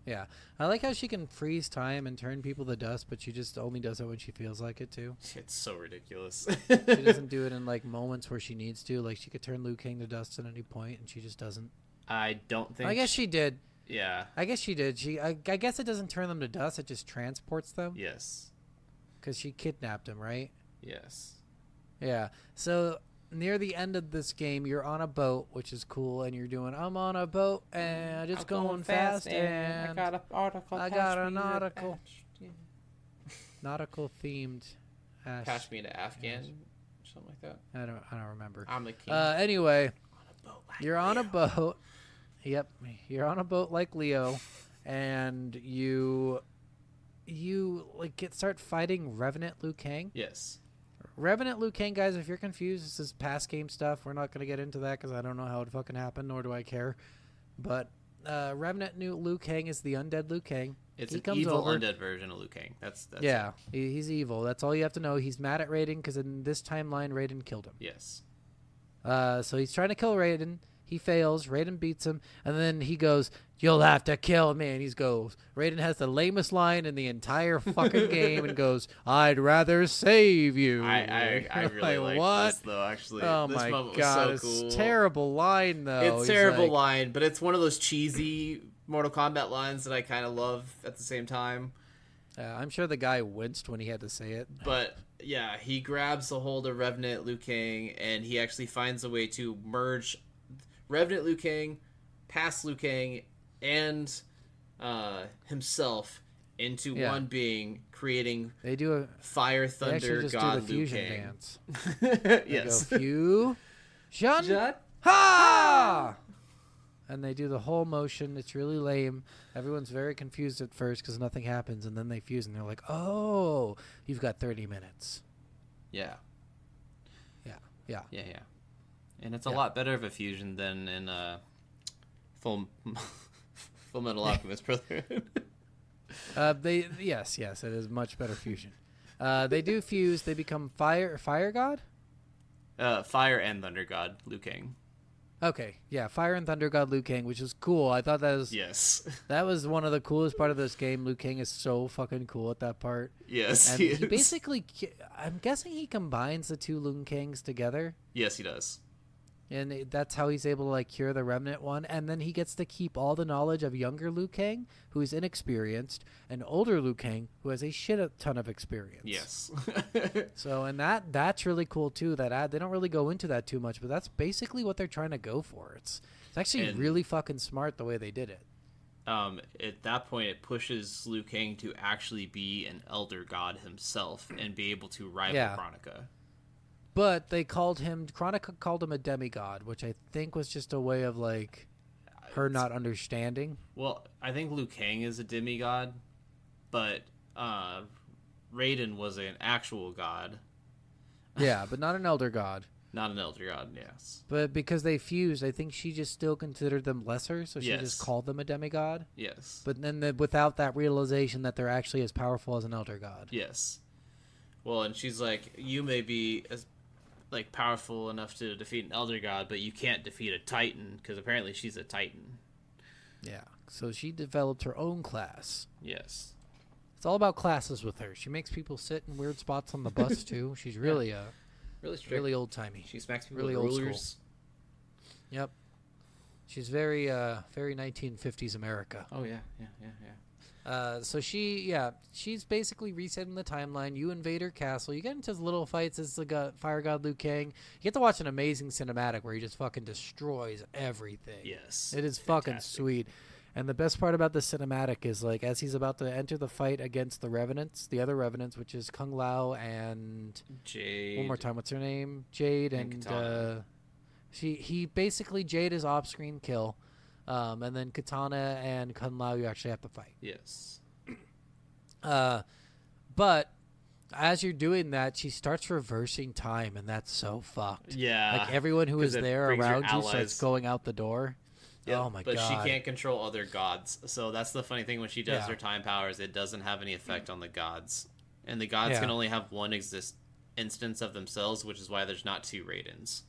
Yeah. I like how she can freeze time and turn people to dust, but she just only does it when she feels like it too. It's so ridiculous. She doesn't do it in, like, moments where she needs to. Like, she could turn Liu Kang to dust at any point, and she just doesn't. I don't think... I guess she did. Yeah. I guess she did. I guess it doesn't turn them to dust. It just transports them. Yes. Because she kidnapped him, right? Yes. Yeah. So... near the end of this game, you're on a boat, which is cool, and you're doing, I'm on a boat, and I'm going fast, and I got an article. Nautical-themed. Pass me to Afghan, something like that. I don't remember. I'm the king. Anyway, you're on a boat. Yep, you're on a boat like Leo, and you like start fighting Revenant Liu Kang. Yes. Revenant Liu Kang, guys, if you're confused, this is past game stuff. We're not going to get into that because I don't know how it fucking happened, nor do I care. But Revenant Liu Kang is the undead Liu Kang. It's He an comes evil over. undead version of Liu Kang. That's Yeah, he's evil. That's all you have to know. He's mad at Raiden because in this timeline, Raiden killed him. Yes. So he's trying to kill Raiden. He fails. Raiden beats him, and then he goes, "You'll have to kill me." And he goes, Raiden has the lamest line in the entire fucking game, and goes, "I'd rather save you." I really like what? this though. Actually, Oh this my moment god, was so cool. it's terrible line though. It's He's terrible like, line, but it's one of those cheesy Mortal Kombat lines that I kind of love at the same time. I'm sure the guy winced when he had to say it. But yeah, he grabs a hold of Revenant Liu Kang, and he actually finds a way to merge Revenant Liu Kang, past Liu Kang, and himself into one being, creating They do a Fire they actually Thunder just God do the Liu fusion Kang. dance. Yes. They go, fusion, Judd? ha! And they do the whole motion. It's really lame. Everyone's very confused at first because nothing happens, and then they fuse, and they're like, "Oh, you've got 30 minutes." Yeah. Yeah. Yeah. And it's a Yeah. lot better of a fusion than in Full Metal Alchemist Brotherhood. Yes, it is much better fusion. They do fuse. They become fire god. Fire and Thunder God Liu Kang. Okay, yeah, Fire and Thunder God Liu Kang, which is cool. I thought Yes. that was one of the coolest part of this game. Liu Kang is so fucking cool at that part. Yes, And he he is. basically, I'm guessing he combines the two Liu Kangs together, Yes, he does. and that's how he's able to like cure the Remnant one. And then he gets to keep all the knowledge of younger Liu Kang, who is inexperienced, and older Liu Kang, who has a shit ton of experience. Yes. So, and that's really cool too. They don't really go into that too much, but that's basically what they're trying to go for. It's actually And- really fucking smart the way they did it. At that point, it pushes Liu Kang to actually be an elder god himself and be able to rival Yeah. Kronika. But Kronika called him a demigod, which I think was just a way of like her not understanding. Well, I think Liu Kang is a demigod, but Raiden was an actual god, Yeah, but not an elder god. not an elder god. Yes. But because they fused, I think she just still considered them lesser, so she Yes. just called them a demigod. Yes. But then without that realization that they're actually as powerful as an elder god. Yes. Well, and she's like, you may be as like powerful enough to defeat an elder god, but you can't defeat a titan, because apparently she's a titan. Yeah. So she developed her own class. Yes. It's all about classes with her. She makes people sit in weird spots on the bus too. She's really Really strict. really old timey. She smacks people really with old rulers. Yep. She's very 1950s America. Oh yeah. So she's basically resetting the timeline. You invade her castle. You get into little fights as the Fire God Liu Kang. You get to watch an amazing cinematic where he just fucking destroys everything. Yes. It is fucking Fantastic. sweet. And the best part about the cinematic is like as he's about to enter the fight against the other Revenants, which is Kung Lao and Jade. one more time, what's her name? Jade And and Katana. he basically Jade is off screen kill. And then Katana and Kung Lao you actually have to fight. Yes. But as you're doing that, she starts reversing time, and that's so fucked. Yeah. Like everyone who 'cause is it there brings your around you starts allies. going out the door. Yeah, Oh my but god! she can't control other gods. So that's the funny thing when she does Yeah. her time powers, it doesn't have any effect on the gods. And the gods Yeah. can only have one instance of themselves, which is why there's not two Raidens.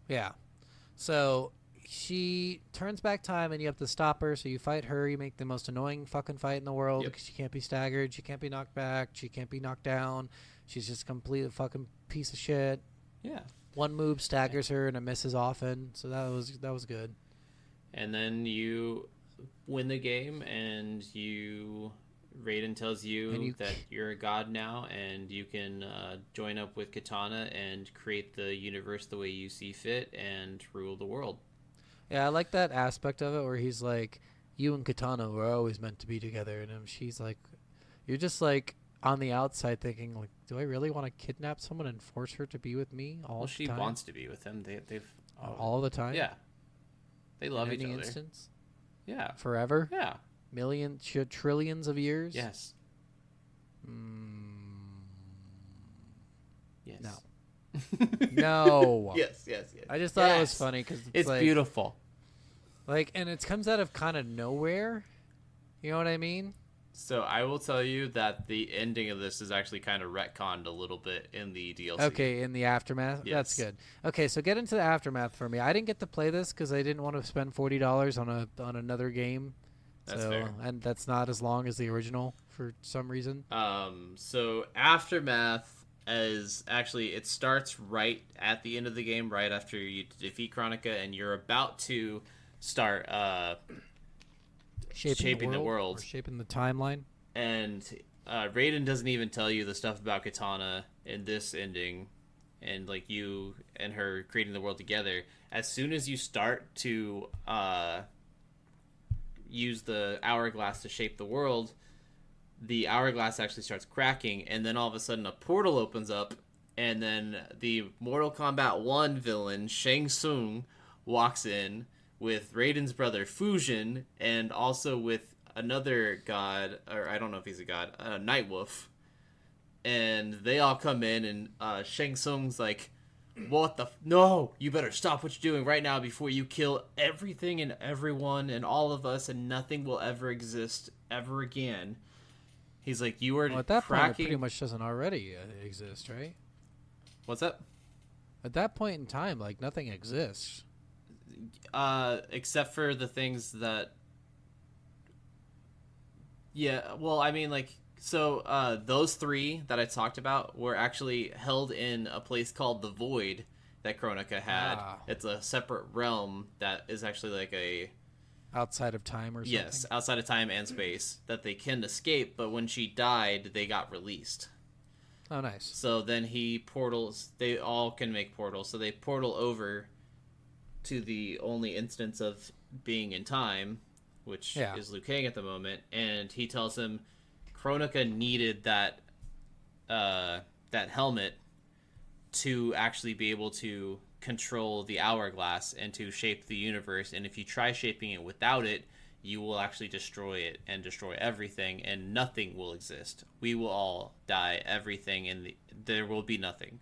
Yeah. So she turns back time, and you have to stop her. So you fight her. You make the most annoying fucking fight in the world Yep. because she can't be staggered. She can't be knocked back. She can't be knocked down. She's just a complete fucking piece of shit. Yeah. One move staggers her, and it misses often. So that was good. And then you win the game, and Raiden tells you, And you- that you're a god now, and you can join up with Katana and create the universe the way you see fit and rule the world. Yeah, I like that aspect of it where he's like, you and Katana were always meant to be together. And she's like, you're just like on the outside thinking, like, do I really want to kidnap someone and force her to be with me all Well, the she time? wants to be with him. They've all the time? Yeah. They love In each any other. instance? Yeah. Forever? Yeah. Trillions of years? Yes. Mm, Yes. No. No. Yes. I just thought it was Yes. funny because It's like, beautiful. Like, and it comes out of kind of nowhere. You know what I mean? So I will tell you that the ending of this is actually kind of retconned a little bit in the DLC. Okay, in the aftermath. That's Yes. good. Okay, so get into the aftermath for me. I didn't get to play this because I didn't want to spend $40 on another game. That's fair. And that's not as long as the original for some reason. So Aftermath is actually, it starts right at the end of the game, right after you defeat Chronica, and you're about to start shaping the world. Or shaping the timeline. And Raiden doesn't even tell you the stuff about Katana in this ending, and like you and her creating the world together. As soon as you start to use the hourglass to shape the world, the hourglass actually starts cracking, and then all of a sudden a portal opens up, and then the Mortal Kombat 1 villain Shang Tsung walks in with Raiden's brother Fusion, and also with another god, or I don't know if he's a god, Nightwolf. And they all come in, and Shang Tsung's like, what the no, you better stop what you're doing right now before you kill everything and everyone and all of us, and nothing will ever exist ever again. He's like, you are Well, at that point, it cracking... pretty much doesn't already exist, right? What's that? At that point in time, like, nothing exists. Except for the things that... Yeah, well, I mean, like, so those three that I talked about were actually held in a place called the Void that Kronika had. Ah. It's a separate realm that is actually like a... Outside of time or something? Yes, outside of time and space that they can escape, but when she died, they got released. Oh, nice. So then he portals, they all can make portals, so they portal over to the only instance of being in time, which is Liu Kang at the moment, and he tells him Kronika needed that that helmet to actually be able to control the hourglass and to shape the universe, and if you try shaping it without it, you will actually destroy it and destroy everything, and nothing will exist. We will all die, everything, and there will be nothing.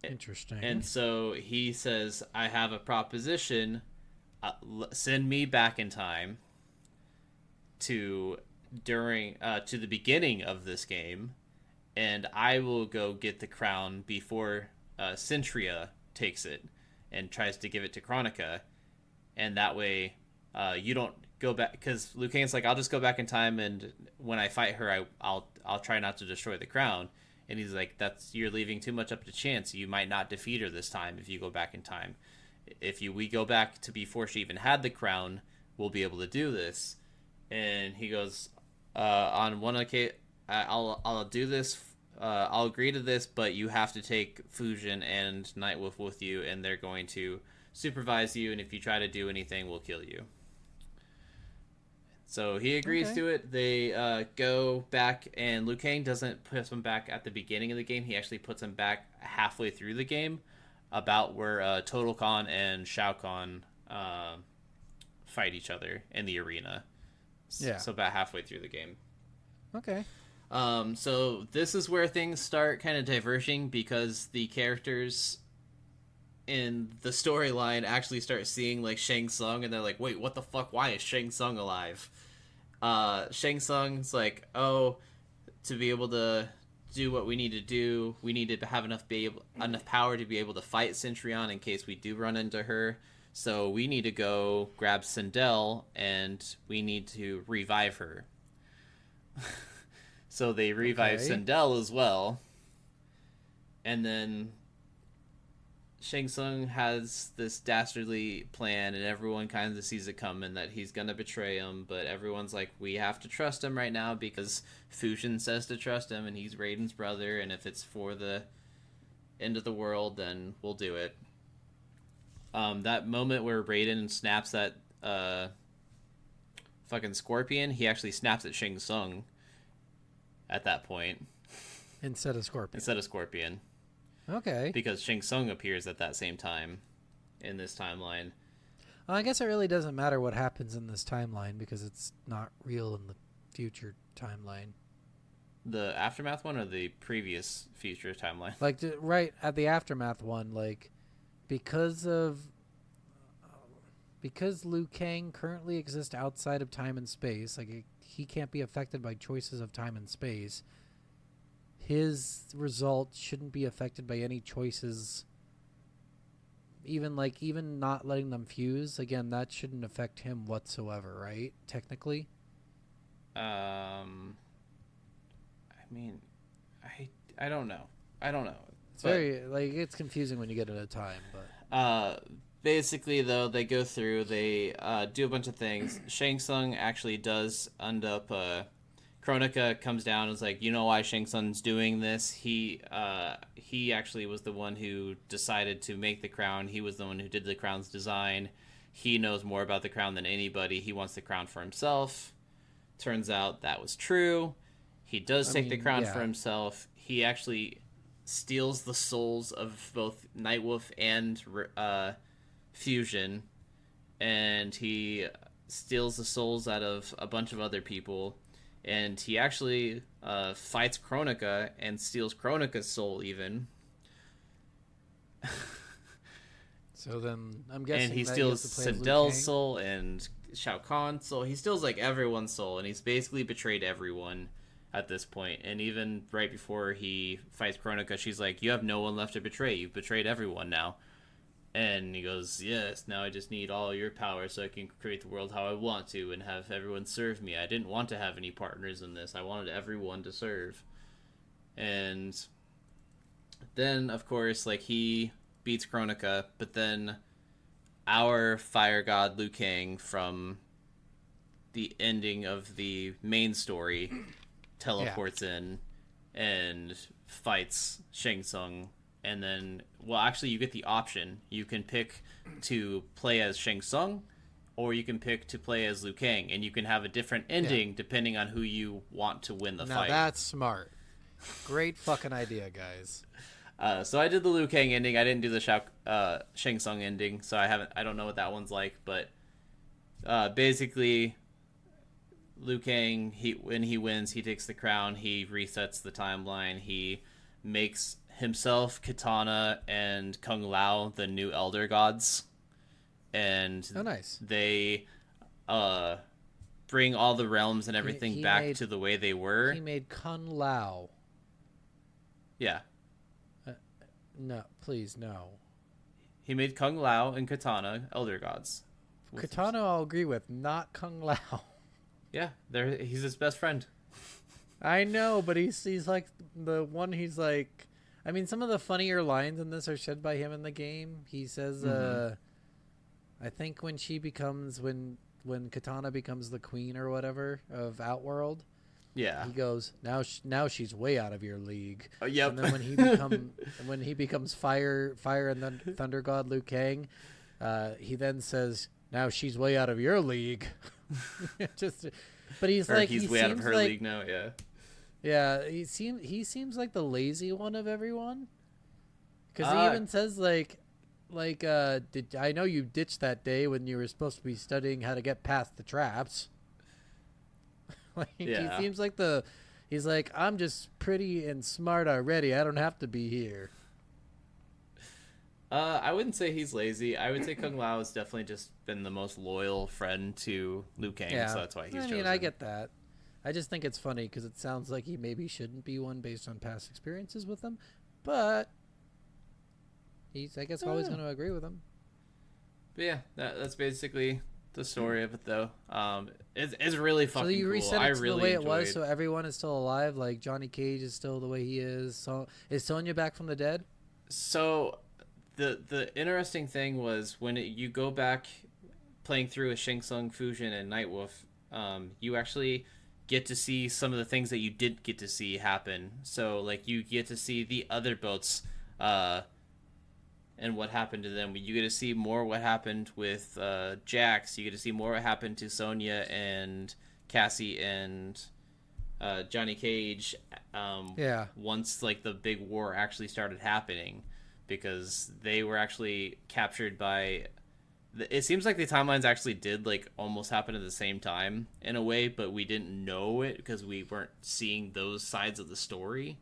Interesting. And so he says, I have a proposition, send me back in time to the beginning of this game, and I will go get the crown before Centria takes it and tries to give it to Kronika, and that way you don't go back, because Liu Kang's like, I'll just go back in time, and when I fight her, I'll try not to destroy the crown. And he's like, you're leaving too much up to chance. You might not defeat her this time if you go back in time. If we go back to before she even had the crown, we'll be able to do this. And he goes, on one occasion, I'll do this. I'll agree to this, but you have to take Fusion and Nightwolf with you, and they're going to supervise you, and if you try to do anything, we'll kill you. So he agrees to it. They go back, and Liu Kang doesn't put him back at the beginning of the game. He actually puts him back halfway through the game, about where Total Khan and Shao Kahn fight each other in the arena. Yeah. So about halfway through the game. Okay. So this is where things start kind of diverging, because the characters in the storyline actually start seeing like Shang Tsung, and they're like, wait, what the fuck? Why is Shang Tsung alive? Shang Tsung's like, oh, to be able to do what we need to do, we need to have enough power to be able to fight Centurion in case we do run into her. So we need to go grab Sindel, and we need to revive her. So they revive Sindel as well. And then Shang Tsung has this dastardly plan, and everyone kind of sees it coming that he's going to betray him, but everyone's like, we have to trust him right now because Fusion says to trust him, and he's Raiden's brother, and if it's for the end of the world, then we'll do it. That moment where Raiden snaps that fucking scorpion, he actually snaps at Shang Tsung at that point. Instead of Scorpion. Okay. Because Shang Tsung appears at that same time in this timeline. Well, I guess it really doesn't matter what happens in this timeline because it's not real in the future timeline. The Aftermath one or the previous future timeline? Like, right at the Aftermath one, like, because of... because Liu Kang currently exists outside of time and space, like he can't be affected by choices of time and space. His result shouldn't be affected by any choices. Even not letting them fuse, again, that shouldn't affect him whatsoever, right? Technically. I mean, I don't know. It's very it's confusing when you get into time, but basically though, they go through, they do a bunch of things. Shang Tsung actually does end up Kronika comes down and is like, you know why Shang Tsung's doing this? He actually was the one who decided to make the crown. He was the one who did the crown's design. He knows more about the crown than anybody. He wants the crown for himself. Turns out that was true. He does take the crown for himself. He actually steals the souls of both Nightwolf and Fusion, and he steals the souls out of a bunch of other people, and he actually fights Kronika and steals Kronika's soul even. So then I'm guessing and he that steals you have to play as Liu Sindel's Kang. soul and Shao Kahn's soul. He steals like everyone's soul, and he's basically betrayed everyone at this point. And even right before he fights Kronika, she's like, you have no one left to betray. You've betrayed everyone now. And he goes, yes, now I just need all your power so I can create the world how I want to and have everyone serve me. I didn't want to have any partners in this. I wanted everyone to serve. And then, of course, like, he beats Kronika, but then our fire god Liu Kang from the ending of the main story teleports in and fights Shang Tsung. And then, well, actually, you get the option. You can pick to play as Shang Tsung, or you can pick to play as Liu Kang, and you can have a different ending depending on who you want to win the Now fight. that's smart. Great fucking idea, guys. So I did the Liu Kang ending. I didn't do the Shang Tsung ending, so I don't know what that one's like. But basically, Liu Kang, when he wins, he takes the crown. He resets the timeline. He makes himself, Katana, and Kung Lao the new Elder Gods, and Oh, nice. they bring all the realms and everything He back made- to the way they were. He made Kung Lao. Yeah. No, please, no. He made Kung Lao and Katana Elder Gods. Katana I'll agree with, not Kung Lao. Yeah, he's his best friend. I know, but he's like the one. He's like, I mean, some of the funnier lines in this are said by him in the game. He says, I think when Katana becomes the queen or whatever of Outworld, Yeah. he goes, now she's way out of your league. Yep. And then when he becomes fire and then Thunder God Liu Kang, he then says, now she's way out of your league. But he's way out of her like, league now. Yeah. yeah, he seems like the lazy one of everyone, because he even says did I know you ditched that day when you were supposed to be studying how to get past the traps. He seems like he's like, I'm just pretty and smart already. I don't have to be here. I wouldn't say he's lazy. I would say Kung Lao has definitely just been the most loyal friend to Liu Kang, so that's why he's chosen. I mean, I get that. I just think it's funny because it sounds like he maybe shouldn't be one based on past experiences with them, but he's, I guess, always going to agree with him. But yeah, that's basically the story of it, though. It's really fucking So you cool. reset I it to really the way it enjoyed. was, so everyone is still alive. Like Johnny Cage is still the way he is. So is Sonya back from the dead? So the interesting thing was when you go back playing through a Shang Tsung Fusion and Nightwolf, you actually get to see some of the things that you didn't get to see happen. So like you get to see the other boats and what happened to them. You get to see more what happened with Jax. You get to see more what happened to Sonya and Cassie and Johnny Cage once like the big war actually started happening, because they were actually captured by it seems like the timelines actually did like almost happen at the same time in a way, but we didn't know it because we weren't seeing those sides of the story.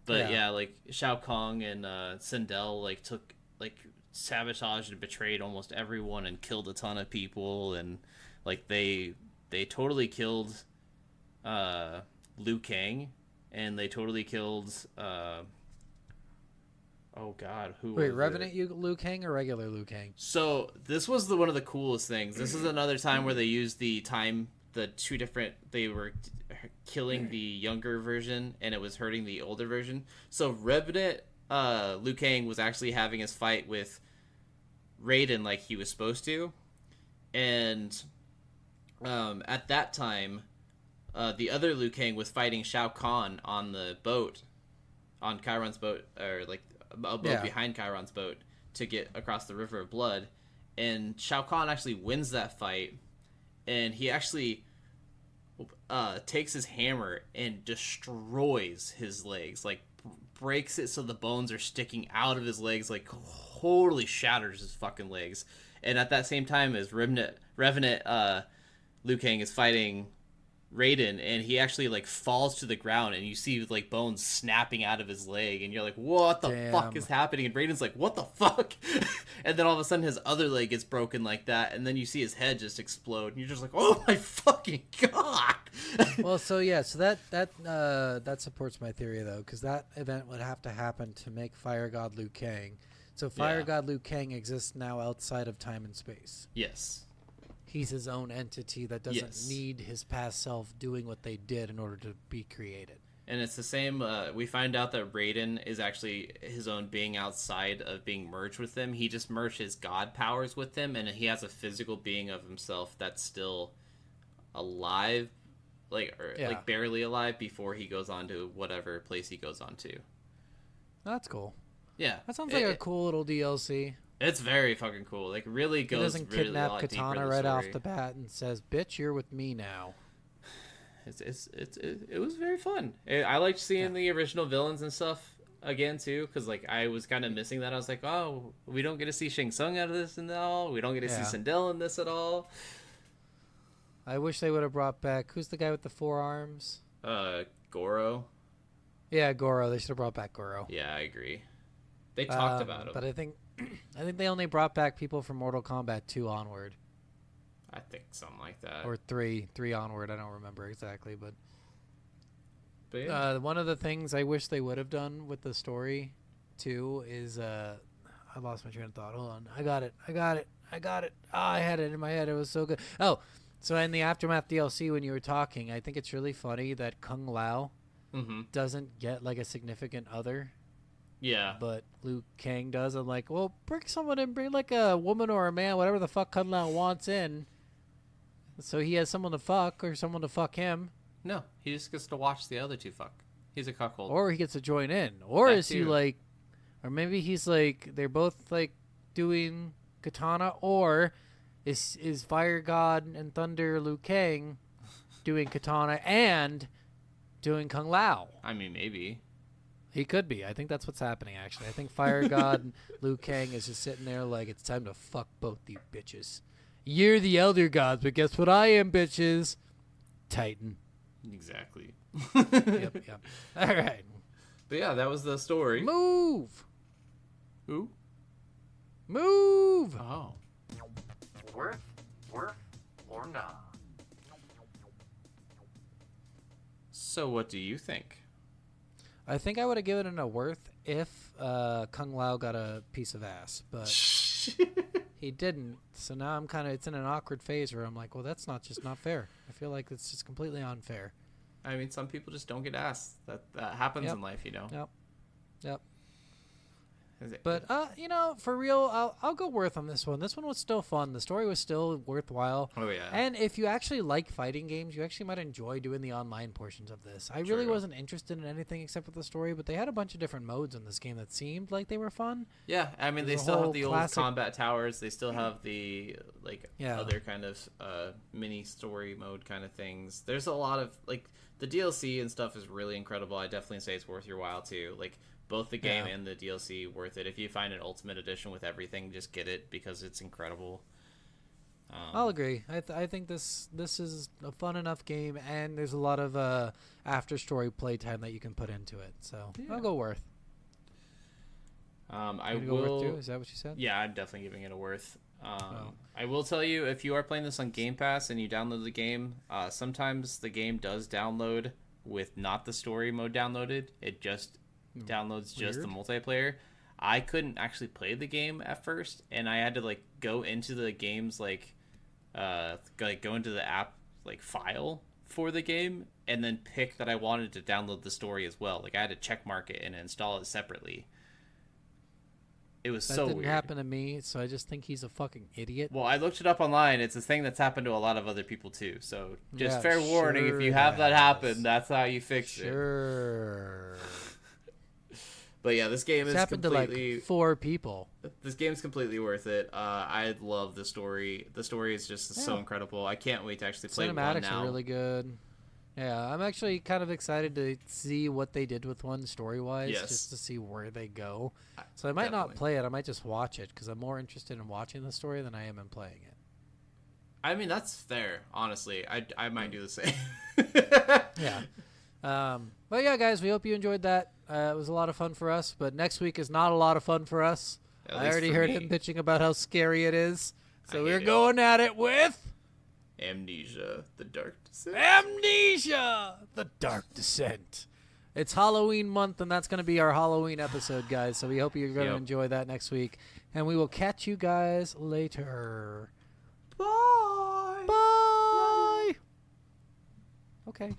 But yeah like Shao Kahn and Sindel like took like sabotaged and betrayed almost everyone and killed a ton of people, and like they totally killed Liu Kang, and they totally killed oh god, who Wait, was Revenant it? Liu Kang or regular Liu Kang? So this was one of the coolest things. This is another time where they used the two different, they were killing the younger version and it was hurting the older version. So Revenant Liu Kang was actually having his fight with Raiden like he was supposed to, and at that time the other Liu Kang was fighting Shao Kahn on the boat, on Chiron's boat, or like a boat behind Chiron's boat to get across the River of Blood, and Shao Kahn actually wins that fight, and he actually takes his hammer and destroys his legs, like breaks it so the bones are sticking out of his legs, like totally shatters his fucking legs. And at that same time as Revenant Liu Kang is fighting Raiden, and he actually like falls to the ground, and you see like bones snapping out of his leg, and you're like, what the fuck is happening? And Raiden's like, what the fuck? And then all of a sudden his other leg gets broken like that, and then you see his head just explode, and you're just like, oh my fucking god. Well, so that supports my theory though, because that event would have to happen to make Fire God Liu Kang. So Fire God Liu Kang exists now outside of time and space. Yes. He's his own entity that doesn't need his past self doing what they did in order to be created. And it's the same, we find out that Raiden is actually his own being outside of being merged with them. He just merged his god powers with them, and he has a physical being of himself that's still alive, like barely alive, before he goes on to whatever place he goes on to. That's cool. Yeah. That sounds like a cool little DLC. It's very fucking cool. Like, really goes. He doesn't really kidnap Katana right off the bat and says, "Bitch, you're with me now." It was very fun. I liked seeing the original villains and stuff again too, because like I was kind of missing that. I was like, oh, we don't get to see Shang Tsung out of this and all. We don't get to see Sindel in this at all. I wish they would have brought back, who's the guy with the 4 arms? Goro. Yeah, Goro. They should have brought back Goro. Yeah, I agree. They talked about him, but I think they only brought back people from Mortal Kombat 2 onward. I think something like that. Or 3 onward. I don't remember exactly, but yeah. One of the things I wish they would have done with the story too is I lost my train of thought. Hold on. I got it. Oh, I had it in my head. It was so good. Oh, so in the Aftermath DLC when you were talking, I think it's really funny that Kung Lao doesn't get like a significant other. Yeah. But Liu Kang does. I'm like, well, bring someone in, bring like a woman or a man, whatever the fuck Kung Lao wants in. So he has someone to fuck or someone to fuck him. No, he just gets to watch the other two fuck. He's a cuckold. Or he gets to join in. Or That is he too. like, or maybe he's like, they're both like doing Katana, or is Fire God and Thunder Liu Kang doing Katana and doing Kung Lao? I mean, maybe. He could be. I think that's what's happening, actually. I think Fire God Liu Kang is just sitting there like, it's time to fuck both these bitches. You're the Elder Gods, but guess what I am, bitches? Titan. Exactly. Yep. All right. But yeah, that was the story. Move! Who? Move! Oh. Worth, or not. So what do you think? I think I would have given it a worth if Kung Lao got a piece of ass, but he didn't. So now I'm it's in an awkward phase where I'm like, well, that's not fair. I feel like it's just completely unfair. I mean, some people just don't get asked. That happens in life, you know. Yep. But for real, I'll go worth on this one. This one was still fun. The story was still worthwhile. Oh yeah. And if you actually like fighting games, you actually might enjoy doing the online portions of this. I really True. wasn't interested in anything except for the story, but they had a bunch of different modes in this game that seemed like they were fun. Yeah, I mean, they There's a still have whole the old classic- combat towers. They still have the Yeah. other kind of mini story mode kind of things. There's a lot of the DLC and stuff is really incredible. I definitely say it's worth your while too. Both the game and the DLC worth it. If you find an Ultimate Edition with everything, just get it because it's incredible. I'll agree. I think this is a fun enough game, and there's a lot of after story playtime that you can put into it. So I'll go worth. I You gonna go worth will. two? Is that what you said? Yeah, I'm definitely giving it a worth. Oh. I will tell you, if you are playing this on Game Pass and you download the game, sometimes the game does download with not the story mode downloaded. It just downloads just the multiplayer. I couldn't actually play the game at first, and I had to like go into the game's go into the app like file for the game, and then pick that I wanted to download the story as well. Like I had to check mark it and install it separately. It was That so didn't weird. happen to me, so I just think he's a fucking idiot. Well, I looked it up online. It's a thing that's happened to a lot of other people too. So just Yeah, fair warning, if sure you have that has. happen, that's how you fix it. Sure. But yeah, this game It's is happened completely. to like 4 people. This game's completely worth it. I love the story. The story is just so Yeah. incredible. I can't wait to actually play one Cinematics now. are really good. Yeah, I'm actually kind of excited to see what they did with one story-wise, Yes. just to see where they go. So I might not Definitely. play it. I might just watch it because I'm more interested in watching the story than I am in playing it. I mean, that's fair. Honestly, I might do the same. Yeah. But yeah, guys, we hope you enjoyed that. It was a lot of fun for us, but next week is not a lot of fun for us. At I least already for heard me. him bitching about how scary it is. So I we're hate it. going at it with Amnesia: The Dark Descent. Amnesia: The Dark Descent. It's Halloween month, and that's going to be our Halloween episode, guys. So we hope you're going to Yep. enjoy that next week. And we will catch you guys later. Bye. Bye. Okay.